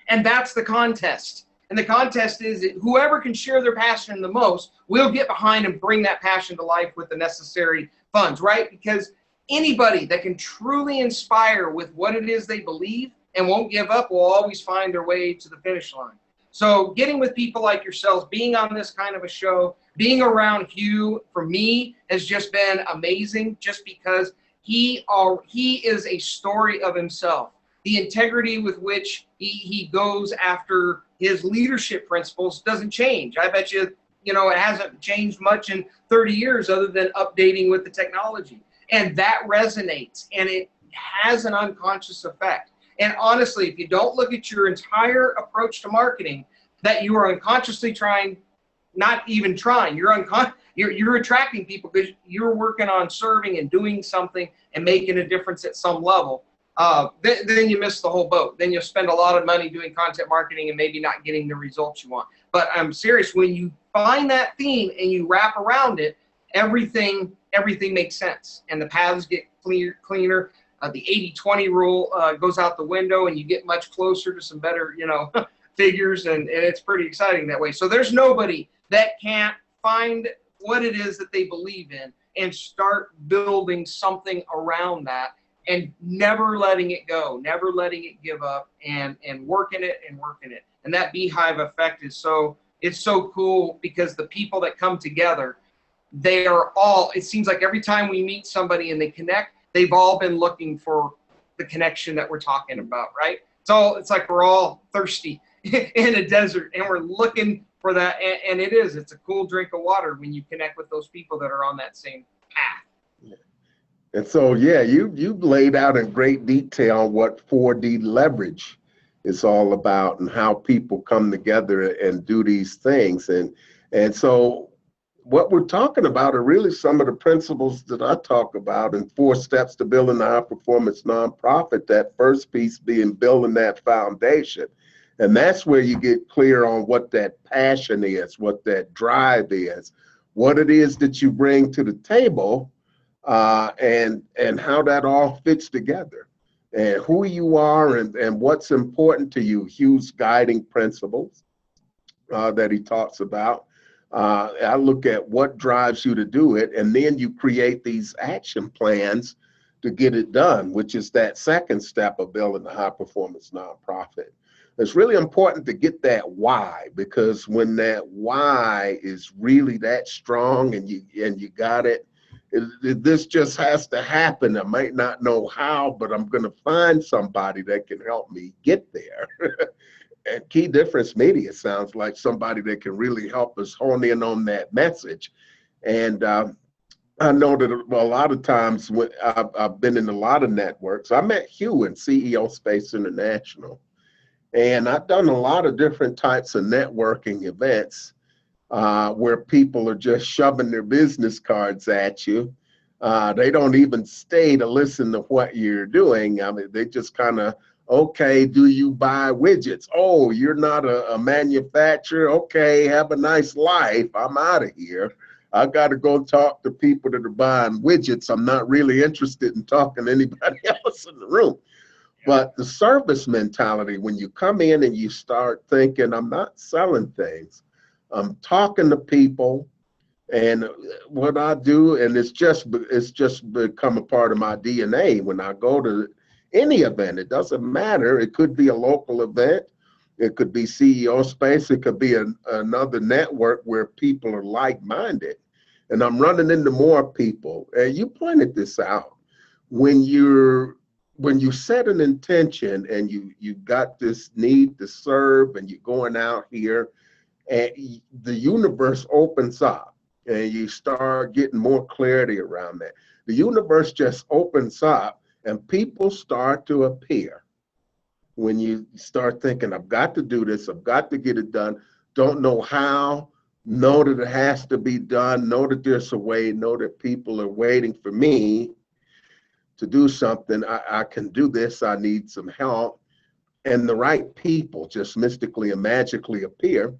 and that's the contest. And the contest is that whoever can share their passion the most will get behind and bring that passion to life with the necessary funds, right? Because anybody that can truly inspire with what it is they believe and won't give up will always find their way to the finish line. So getting with people like yourselves, being on this kind of a show, being around Hugh, for me, has just been amazing, just because he is a story of himself. The integrity with which he goes after his leadership principles doesn't change. I bet you, it hasn't changed much in 30 years other than updating with the technology. And that resonates, and it has an unconscious effect. And honestly, if you don't look at your entire approach to marketing, that you are unconsciously trying, not even trying, you're attracting people because you're working on serving and doing something and making a difference at some level, then you miss the whole boat. Then you'll spend a lot of money doing content marketing and maybe not getting the results you want. But I'm serious, when you find that theme and you wrap around it, everything makes sense, and the paths get cleaner. The 80-20 rule goes out the window, and you get much closer to some better, figures, and it's pretty exciting that way. So there's nobody that can't find what it is that they believe in and start building something around that, and never letting it go, never letting it give up, and working it and working it. And that beehive effect is it's so cool, because the people that come together, they are all, it seems like every time we meet somebody and they connect, they've all been looking for the connection that we're talking about, right? So it's like we're all thirsty in a desert, and we're looking for that. And it's a cool drink of water when you connect with those people that are on that same path. And so, yeah, you've laid out in great detail what 4D leverage is all about, and how people come together and do these things. And so what we're talking about are really some of the principles that I talk about in 4 Steps to Building a High Performance Nonprofit. That first piece being building that foundation. And that's where you get clear on what that passion is, what that drive is, what it is that you bring to the table, and how that all fits together, and who you are, and what's important to you. Hugh's guiding principles that he talks about. I look at what drives you to do it, and then you create these action plans to get it done, which is that second step of building a high performance nonprofit. It's really important to get that why, because when that why is really that strong and you got it, this just has to happen. I might not know how, but I'm going to find somebody that can help me get there. And Key Difference Media sounds like somebody that can really help us hone in on that message. And I know that a lot of times when I've been in a lot of networks. I met Hugh in CEO Space International, and I've done a lot of different types of networking events where people are just shoving their business cards at you. They don't even stay to listen to what you're doing. I mean, they just kind of, okay, do you buy widgets? Oh, you're not a manufacturer? Okay, have a nice life. I'm out of here. I got to go talk to people that are buying widgets. I'm not really interested in talking to anybody else in the room. But the service mentality, when you come in and you start thinking, I'm not selling things, I'm talking to people, and what I do, and it's just become a part of my DNA. When I go to any event, it doesn't matter. It could be a local event, it could be CEO Space, it could be another network where people are like-minded, and I'm running into more people. And you pointed this out. When you set an intention and you got this need to serve, and you're going out here, and the universe opens up, and you start getting more clarity around that. The universe just opens up, and people start to appear. When you start thinking, I've got to do this, I've got to get it done, don't know how, know that it has to be done, know that there's a way, know that people are waiting for me to do something. I can do this, I need some help. And the right people just mystically and magically appear.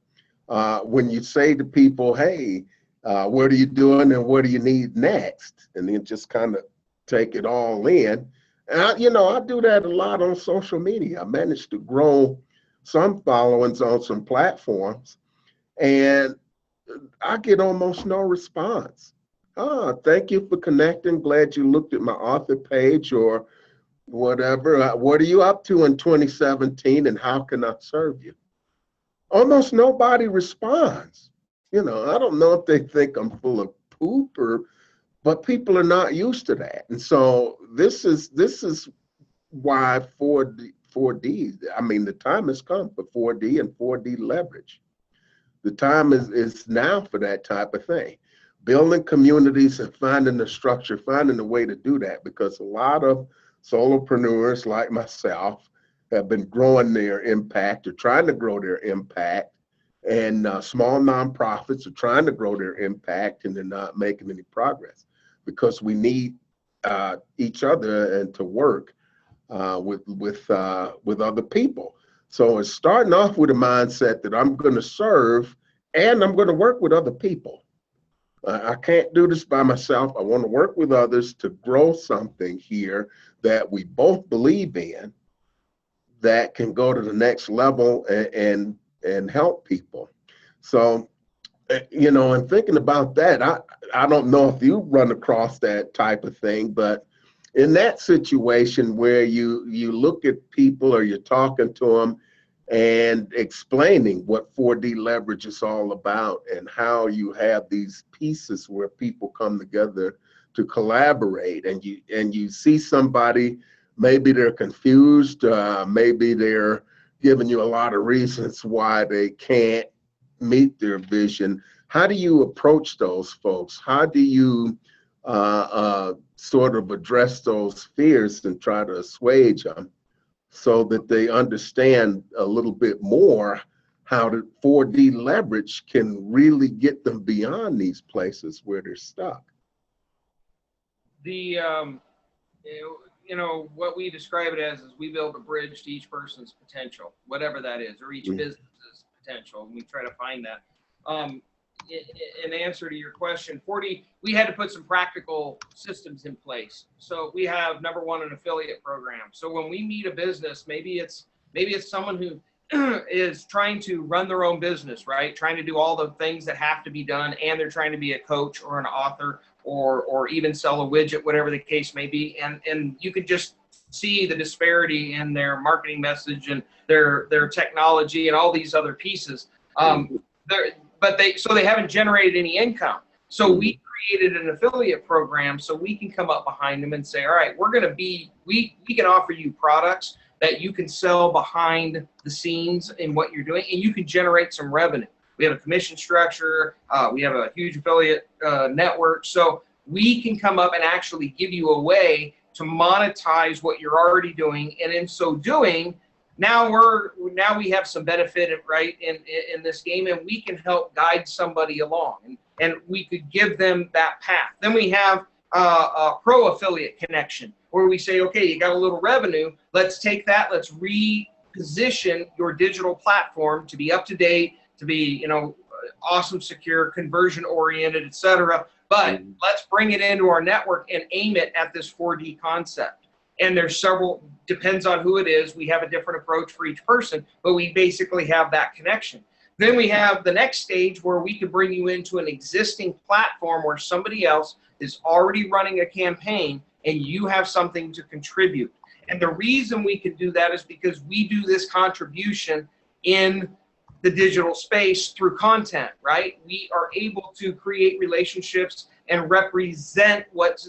When you say to people, hey, what are you doing and what do you need next? And then just kind of take it all in. And I do that a lot on social media. I managed to grow some followings on some platforms, and I get almost no response. Thank you for connecting. Glad you looked at my author page or whatever. What are you up to in 2017 and how can I serve you? Almost nobody responds. I don't know if they think I'm full of poop but people are not used to that. And so this is why 4D, I mean, the time has come for 4D and 4D leverage. The time is now for that type of thing. Building communities and finding the structure, finding the way to do that, because a lot of solopreneurs like myself have been growing their impact or trying to grow their impact, and small nonprofits are trying to grow their impact and they're not making any progress because we need each other and to work with other people. So it's starting off with a mindset that I'm going to serve and I'm going to work with other people. I can't do this by myself. I want to work with others to grow something here that we both believe in, that can go to the next level and help people. So, and thinking about that, I don't know if you run across that type of thing, but in that situation where you look at people or you're talking to them and explaining what 4D leverage is all about and how you have these pieces where people come together to collaborate, and you see somebody, maybe they're confused, maybe they're giving you a lot of reasons why they can't meet their vision. How do you approach those folks? How do you sort of address those fears and try to assuage them so that they understand a little bit more how the 4D leverage can really get them beyond these places where they're stuck? What we describe it as is we build a bridge to each person's potential, whatever that is, or each business's potential, and we try to find that. In answer to your question, 4D, we had to put some practical systems in place. So we have, number one, an affiliate program. So when we meet a business, maybe it's someone who is trying to run their own business, right? Trying to do all the things that have to be done, and they're trying to be a coach or an author or even sell a widget, whatever the case may be. And you could just see the disparity in their marketing message and their technology and all these other pieces. So they haven't generated any income. So we created an affiliate program so we can come up behind them and say, all right, we can offer you products that you can sell behind the scenes in what you're doing, and you can generate some revenue. We have a commission structure. We have a huge affiliate network. So we can come up and actually give you a way to monetize what you're already doing. And in so doing, now we have some benefit, right, in this game, and we can help guide somebody along, and we could give them that path. Then we have a pro affiliate connection where we say, okay, you got a little revenue. Let's take that. Let's reposition your digital platform to be up to date, to be, awesome, secure, conversion oriented, et cetera. But let's bring it into our network and aim it at this 4D concept. And there's several, depends on who it is. We have a different approach for each person, but we basically have that connection. Then we have the next stage where we could bring you into an existing platform where somebody else is already running a campaign and you have something to contribute. And the reason we can do that is because we do this contribution in the digital space through content, right? We are able to create relationships and represent what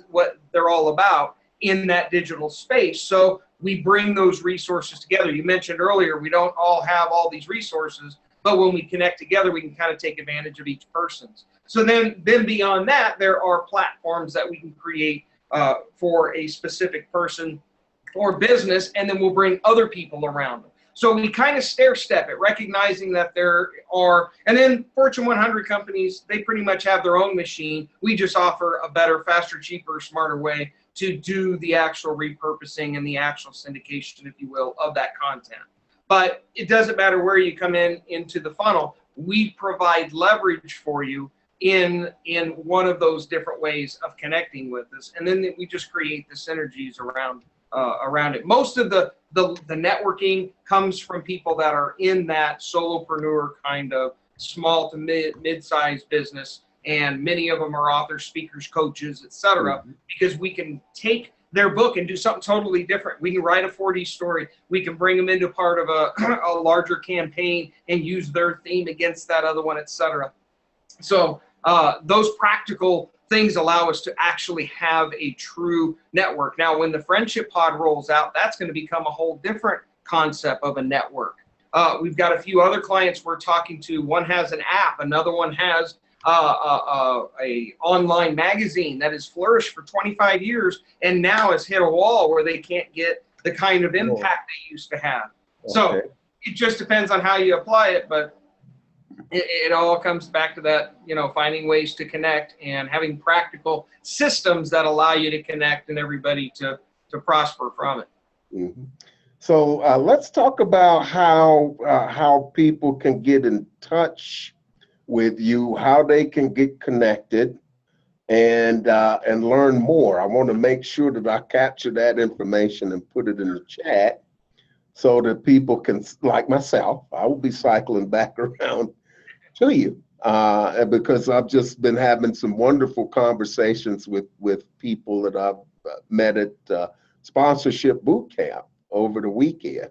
they're all about in that digital space. So we bring those resources together. You mentioned earlier, we don't all have all these resources, but when we connect together, we can kind of take advantage of each person's. So then beyond that, there are platforms that we can create for a specific person or business, and then we'll bring other people around them. So we kind of stair step it, recognizing that there are, and then Fortune 100 companies, they pretty much have their own machine. We just offer a better, faster, cheaper, smarter way to do the actual repurposing and the actual syndication, if you will, of that content. But it doesn't matter where you come into the funnel. We provide leverage for you in one of those different ways of connecting with us, and then we just create the synergies around it. Most of the networking comes from people that are in that solopreneur kind of small to mid-sized business, and many of them are authors, speakers, coaches, etc. Because we can take their book and do something totally different. We can write a 4D story. We can bring them into part of a larger campaign and use their theme against that other one, etc. So those practical things allow us to actually have a true network. Now, when the Friendship Pod rolls out, that's going to become a whole different concept of a network. We've got a few other clients we're talking to. One has an app. Another one has a online magazine that has flourished for 25 years and now has hit a wall where they can't get the kind of impact they used to have. Okay. So it just depends on how you apply it, but it all comes back to that, finding ways to connect and having practical systems that allow you to connect and everybody to prosper from it. Mm-hmm. So let's talk about how people can get in touch with you, how they can get connected and learn more. I want to make sure that I capture that information and put it in the chat so that people can, like myself, I will be cycling back around to you. And because I've just been having some wonderful conversations with people that I've met at sponsorship boot camp over the weekend.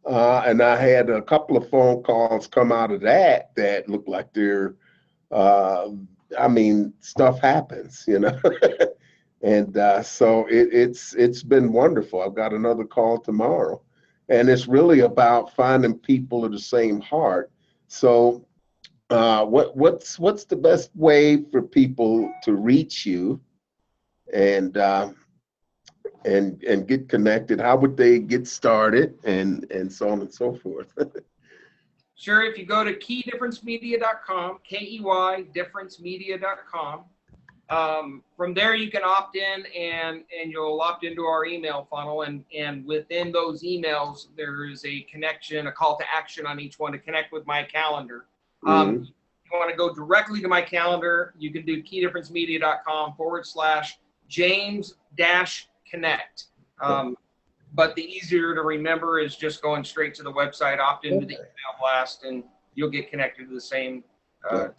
And I had a couple of phone calls come out of that that looked like they're, I mean, stuff happens, you know. And so it's been wonderful. I've got another call tomorrow, and it's really about finding people of the same heart. So what's the best way for people to reach you and and get connected? How would they get started, and so on and so forth? Sure. If you go to keydifferencemedia.com, KEY differencemedia.com, from there you can opt in and you'll opt into our email funnel, and within those emails there is a connection, a call to action on each one to connect with my calendar. Mhm. If you want to go directly to my calendar, you can do keydifferencemedia.com/James-Connect. But the easier to remember is just going straight to the website, opt into the email blast, and you'll get connected to the same to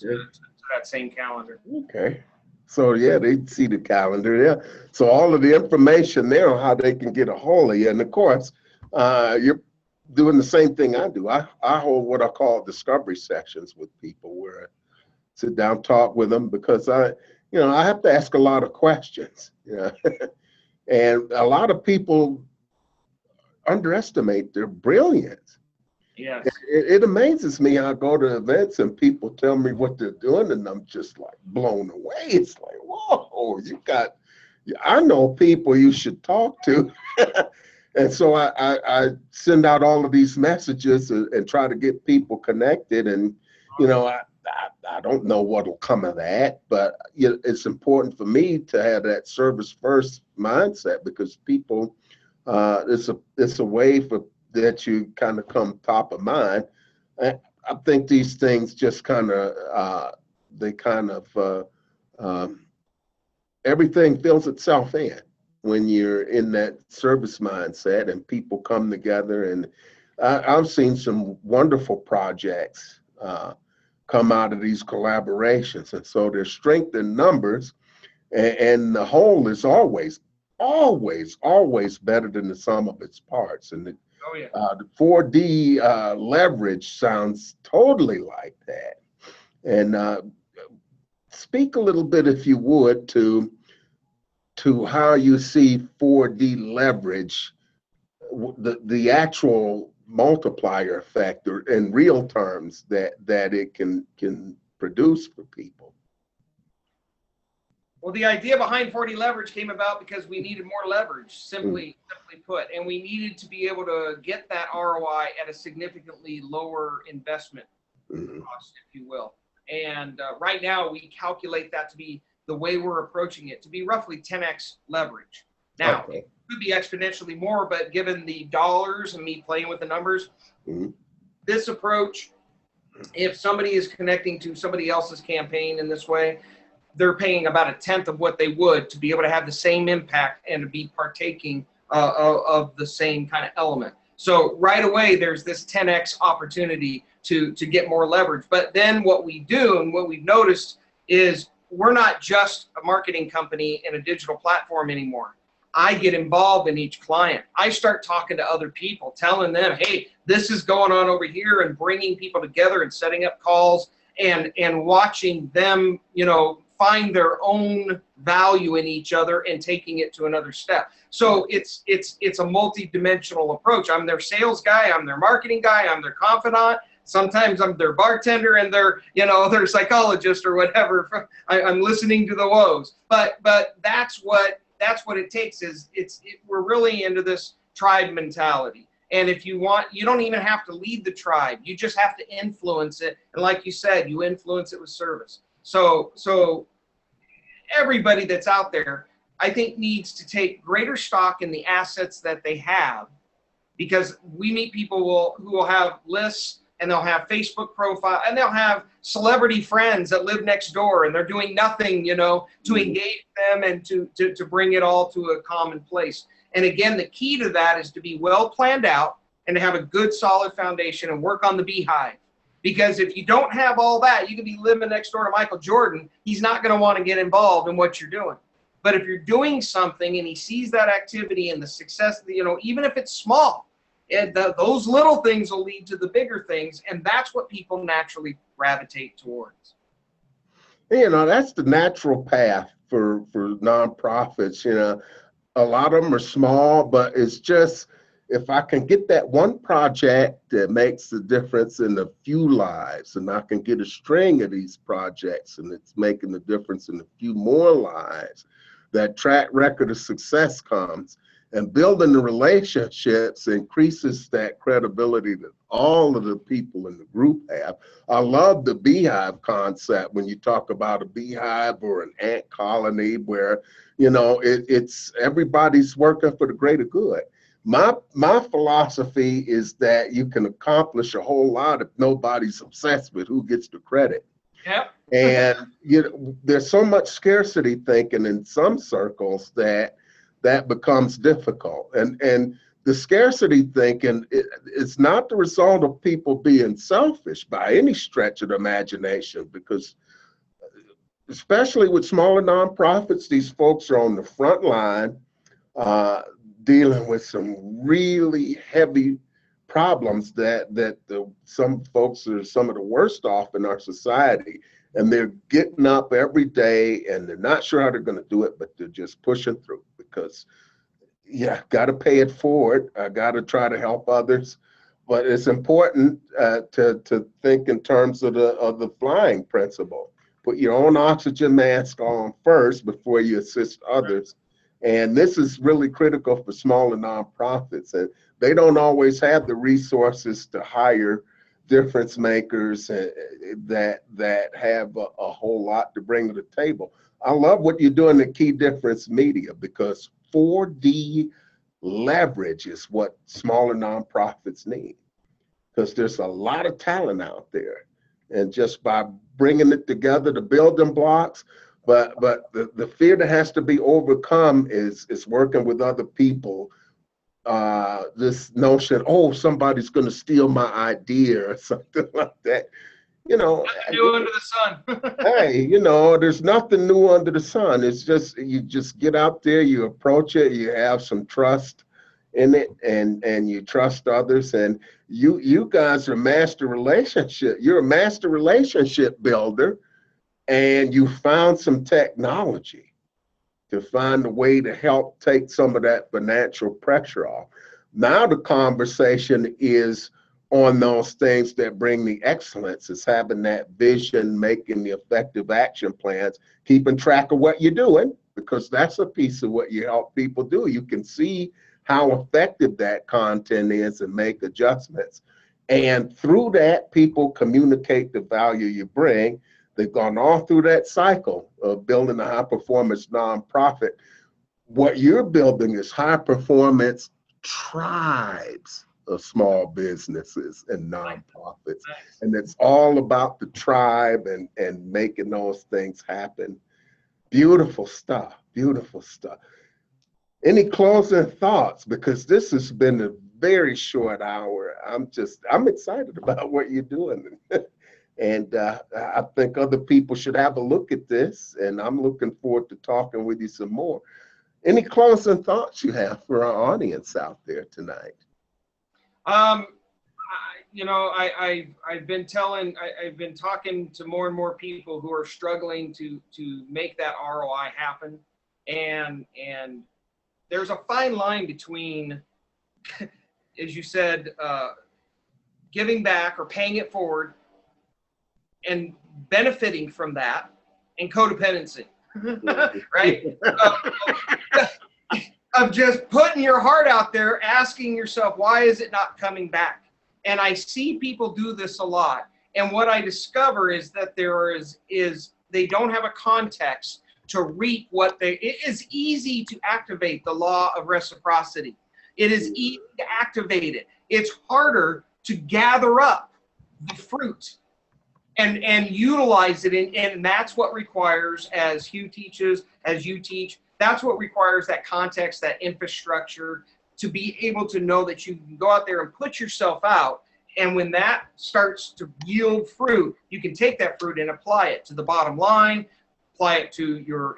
that same calendar. Okay. So yeah, they see the calendar there. So all of the information there on how they can get a hold of you. And of course, you're doing the same thing I do. I hold what I call discovery sections with people where I sit down, talk with them, because I have to ask a lot of questions. And a lot of people underestimate their brilliance. Yes. It amazes me. I go to events and people tell me what they're doing, and I'm just like blown away. It's like, whoa, I know people you should talk to. And so I send out all of these messages and try to get people connected. And, I don't know what'll come of that, but it's important for me to have that service first mindset, because people, it's a way for that you kind of come top of mind. I think these things just kind of, everything fills itself in when you're in that service mindset and people come together. And I've seen some wonderful projects come out of these collaborations. And so there's strength in numbers, and the whole is always better than the sum of its parts. And the 4D leverage sounds totally like that. And speak a little bit, if you would, to how you see 4D leverage, the actual multiplier effect, or in real terms, that it can produce for people. Well, the idea behind 4D leverage came about because we needed more leverage, simply put, and we needed to be able to get that ROI at a significantly lower investment cost, if you will. And right now we calculate that to be, the way we're approaching it, to be roughly 10x leverage. Now, it could be exponentially more, but given the dollars and me playing with the numbers, this approach, if somebody is connecting to somebody else's campaign in this way, they're paying about a tenth of what they would to be able to have the same impact and to be partaking of the same kind of element. So right away, there's this 10x opportunity to get more leverage. But then what we do, and what we've noticed, is we're not just a marketing company and a digital platform anymore. I get involved in each client. I start talking to other people, telling them, hey, this is going on over here, and bringing people together and setting up calls and watching them, find their own value in each other and taking it to another step. So it's a multi-dimensional approach. I'm their sales guy, I'm their marketing guy, I'm their confidant. Sometimes I'm their bartender and their psychologist or whatever. I'm listening to the woes. But that's what it takes. We're really into this tribe mentality. And if you want, you don't even have to lead the tribe. You just have to influence it. And like you said, you influence it with service. So everybody that's out there, I think, needs to take greater stock in the assets that they have, because we meet people who will have lists, and they'll have Facebook profile, and they'll have celebrity friends that live next door, and they're doing nothing, to engage them and to bring it all to a common place. And again, the key to that is to be well planned out, and to have a good solid foundation and work on the beehive. Because if you don't have all that, you could be living next door to Michael Jordan. He's not going to want to get involved in what you're doing. But if you're doing something and he sees that activity and the success, even if it's small, those little things will lead to the bigger things. And that's what people naturally gravitate towards. That's the natural path for nonprofits. A lot of them are small, but it's just, if I can get that one project that makes the difference in a few lives, and I can get a string of these projects and it's making the difference in a few more lives, that track record of success comes, and building the relationships increases that credibility that all of the people in the group have. I love the beehive concept when you talk about a beehive or an ant colony where, it's everybody's working for the greater good. My philosophy is that you can accomplish a whole lot if nobody's obsessed with who gets the credit. Yep. And there's so much scarcity thinking in some circles that becomes difficult. And the scarcity thinking is not the result of people being selfish by any stretch of the imagination, because especially with smaller nonprofits, these folks are on the front line dealing with some really heavy problems that some folks are some of the worst off in our society. And they're getting up every day and they're not sure how they're going to do it, but they're just pushing through because, got to pay it forward. I got to try to help others. But it's important to think in terms of the flying principle. Put your own oxygen mask on first before you assist others. And this is really critical for smaller nonprofits. And they don't always have the resources to hire difference makers that have a whole lot to bring to the table. I love what you're doing at Key Difference Media, because 4D leverage is what smaller nonprofits need, because there's a lot of talent out there. And just by bringing it together, the building blocks, but the fear that has to be overcome is working with other people. This notion, somebody's going to steal my idea or something like that. Nothing new under the sun. Hey, there's nothing new under the sun. It's just, you just get out there, you approach it, you have some trust in it, and you trust others, and you guys are you're a master relationship builder, and you found some technology to find a way to help take some of that financial pressure off. Now the conversation is on those things that bring the excellence. It's having that vision, making the effective action plans, keeping track of what you're doing, because that's a piece of what you help people do. You can see how effective that content is and make adjustments. And through that, people communicate the value you bring. They've gone all through that cycle of building a high-performance nonprofit. What you're building is high-performance tribes of small businesses and nonprofits. And it's all about the tribe and making those things happen. Beautiful stuff, beautiful stuff. Any closing thoughts? Because this has been a very short hour. I'm excited about what you're doing. And I think other people should have a look at this, and I'm looking forward to talking with you some more. Any closing thoughts you have for our audience out there tonight? I've been talking to more and more people who are struggling to make that ROI happen, and there's a fine line between, as you said, giving back or paying it forward and benefiting from that, and codependency, right? Of just putting your heart out there, asking yourself, why is it not coming back? And I see people do this a lot. And what I discover is that they don't have a context to reap it is easy to activate the law of reciprocity. It is easy to activate it. It's harder to gather up the fruit and utilize it. And that's what requires, as Hugh teaches, as you teach, that's what requires that context, that infrastructure to be able to know that you can go out there and put yourself out. And when that starts to yield fruit, you can take that fruit and apply it to the bottom line, apply it to your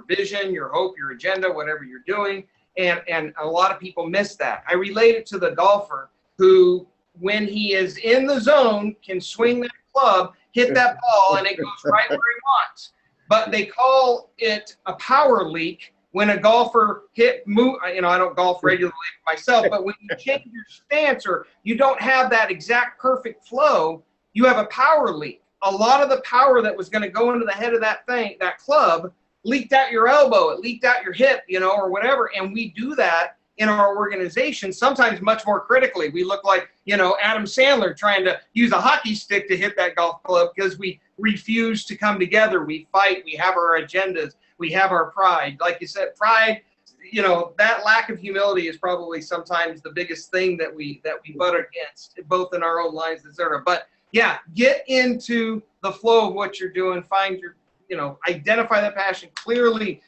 vision, your hope, your agenda, whatever you're doing. And a lot of people miss that. I relate it to the golfer who, when he is in the zone, can swing that club, hit that ball, and it goes right where he wants. But they call it a power leak when a golfer move. I don't golf regularly myself, but when you change your stance or you don't have that exact perfect flow, you have a power leak. A lot of the power that was going to go into the head of that club, leaked out your elbow, it leaked out your hip, or whatever. And we do that in our organization, sometimes much more critically. We look like, Adam Sandler trying to use a hockey stick to hit that golf club because we refuse to come together. We fight, we have our agendas, we have our pride. Like you said, pride, that lack of humility is probably sometimes the biggest thing that we butt against, both in our own lives, etc. But yeah, get into the flow of what you're doing, find your, identify that passion, clearly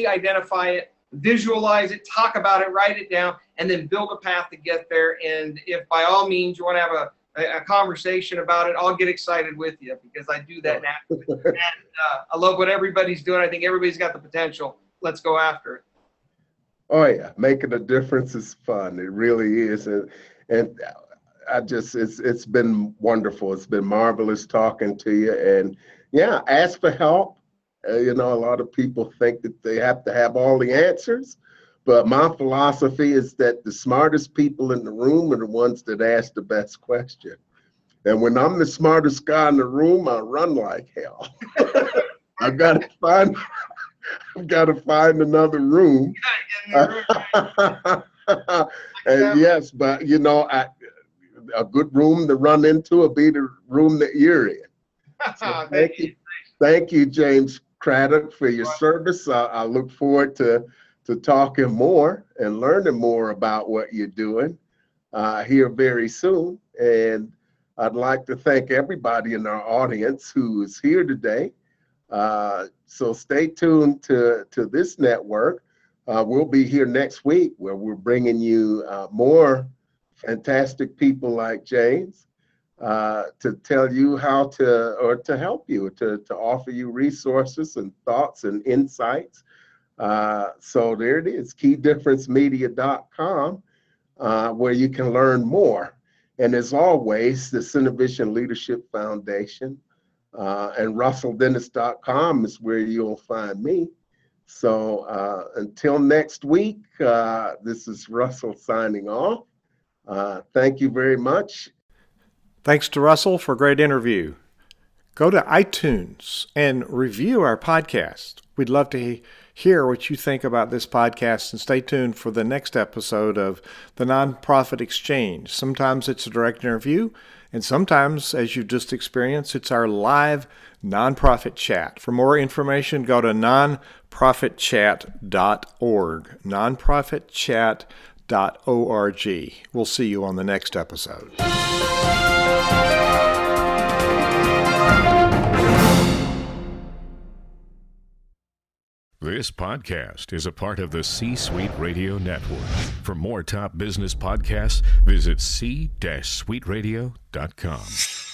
identify it, visualize it, talk about it, write it down, and then build a path to get there. And if by all means you want to have a conversation about it, I'll get excited with you because I do that naturally. And I love what everybody's doing. I think everybody's got the potential. Let's go after it. Oh yeah, making a difference is fun. It really is. And it's been wonderful. It's been marvelous talking to you. And yeah, ask for help. A lot of people think that they have to have all the answers, but my philosophy is that the smartest people in the room are the ones that ask the best question. And when I'm the smartest guy in the room, I run like hell. I've got to find another room. And yes, but a good room to run into will be the room that you're in. So thank you, James Craddock, for your service. I look forward to talking more and learning more about what you're doing here very soon. And I'd like to thank everybody in our audience who is here today. So stay tuned to this network. We'll be here next week where we're bringing you more fantastic people like James to tell you how to help you, to offer you resources and thoughts and insights. So there it is, keydifferencemedia.com, where you can learn more. And as always, the Cinevision Leadership Foundation and russelldennis.com is where you'll find me. So until next week, this is Russell signing off. Thank you very much. Thanks to Russell for a great interview. Go to iTunes and review our podcast. We'd love to hear what you think about this podcast, and stay tuned for the next episode of the Nonprofit Exchange. Sometimes it's a direct interview, and sometimes, as you just experienced, it's our live nonprofit chat. For more information, go to nonprofitchat.org. nonprofitchat.org. We'll see you on the next episode. This podcast is a part of the C-Suite Radio Network. For more top business podcasts, visit c-suiteradio.com.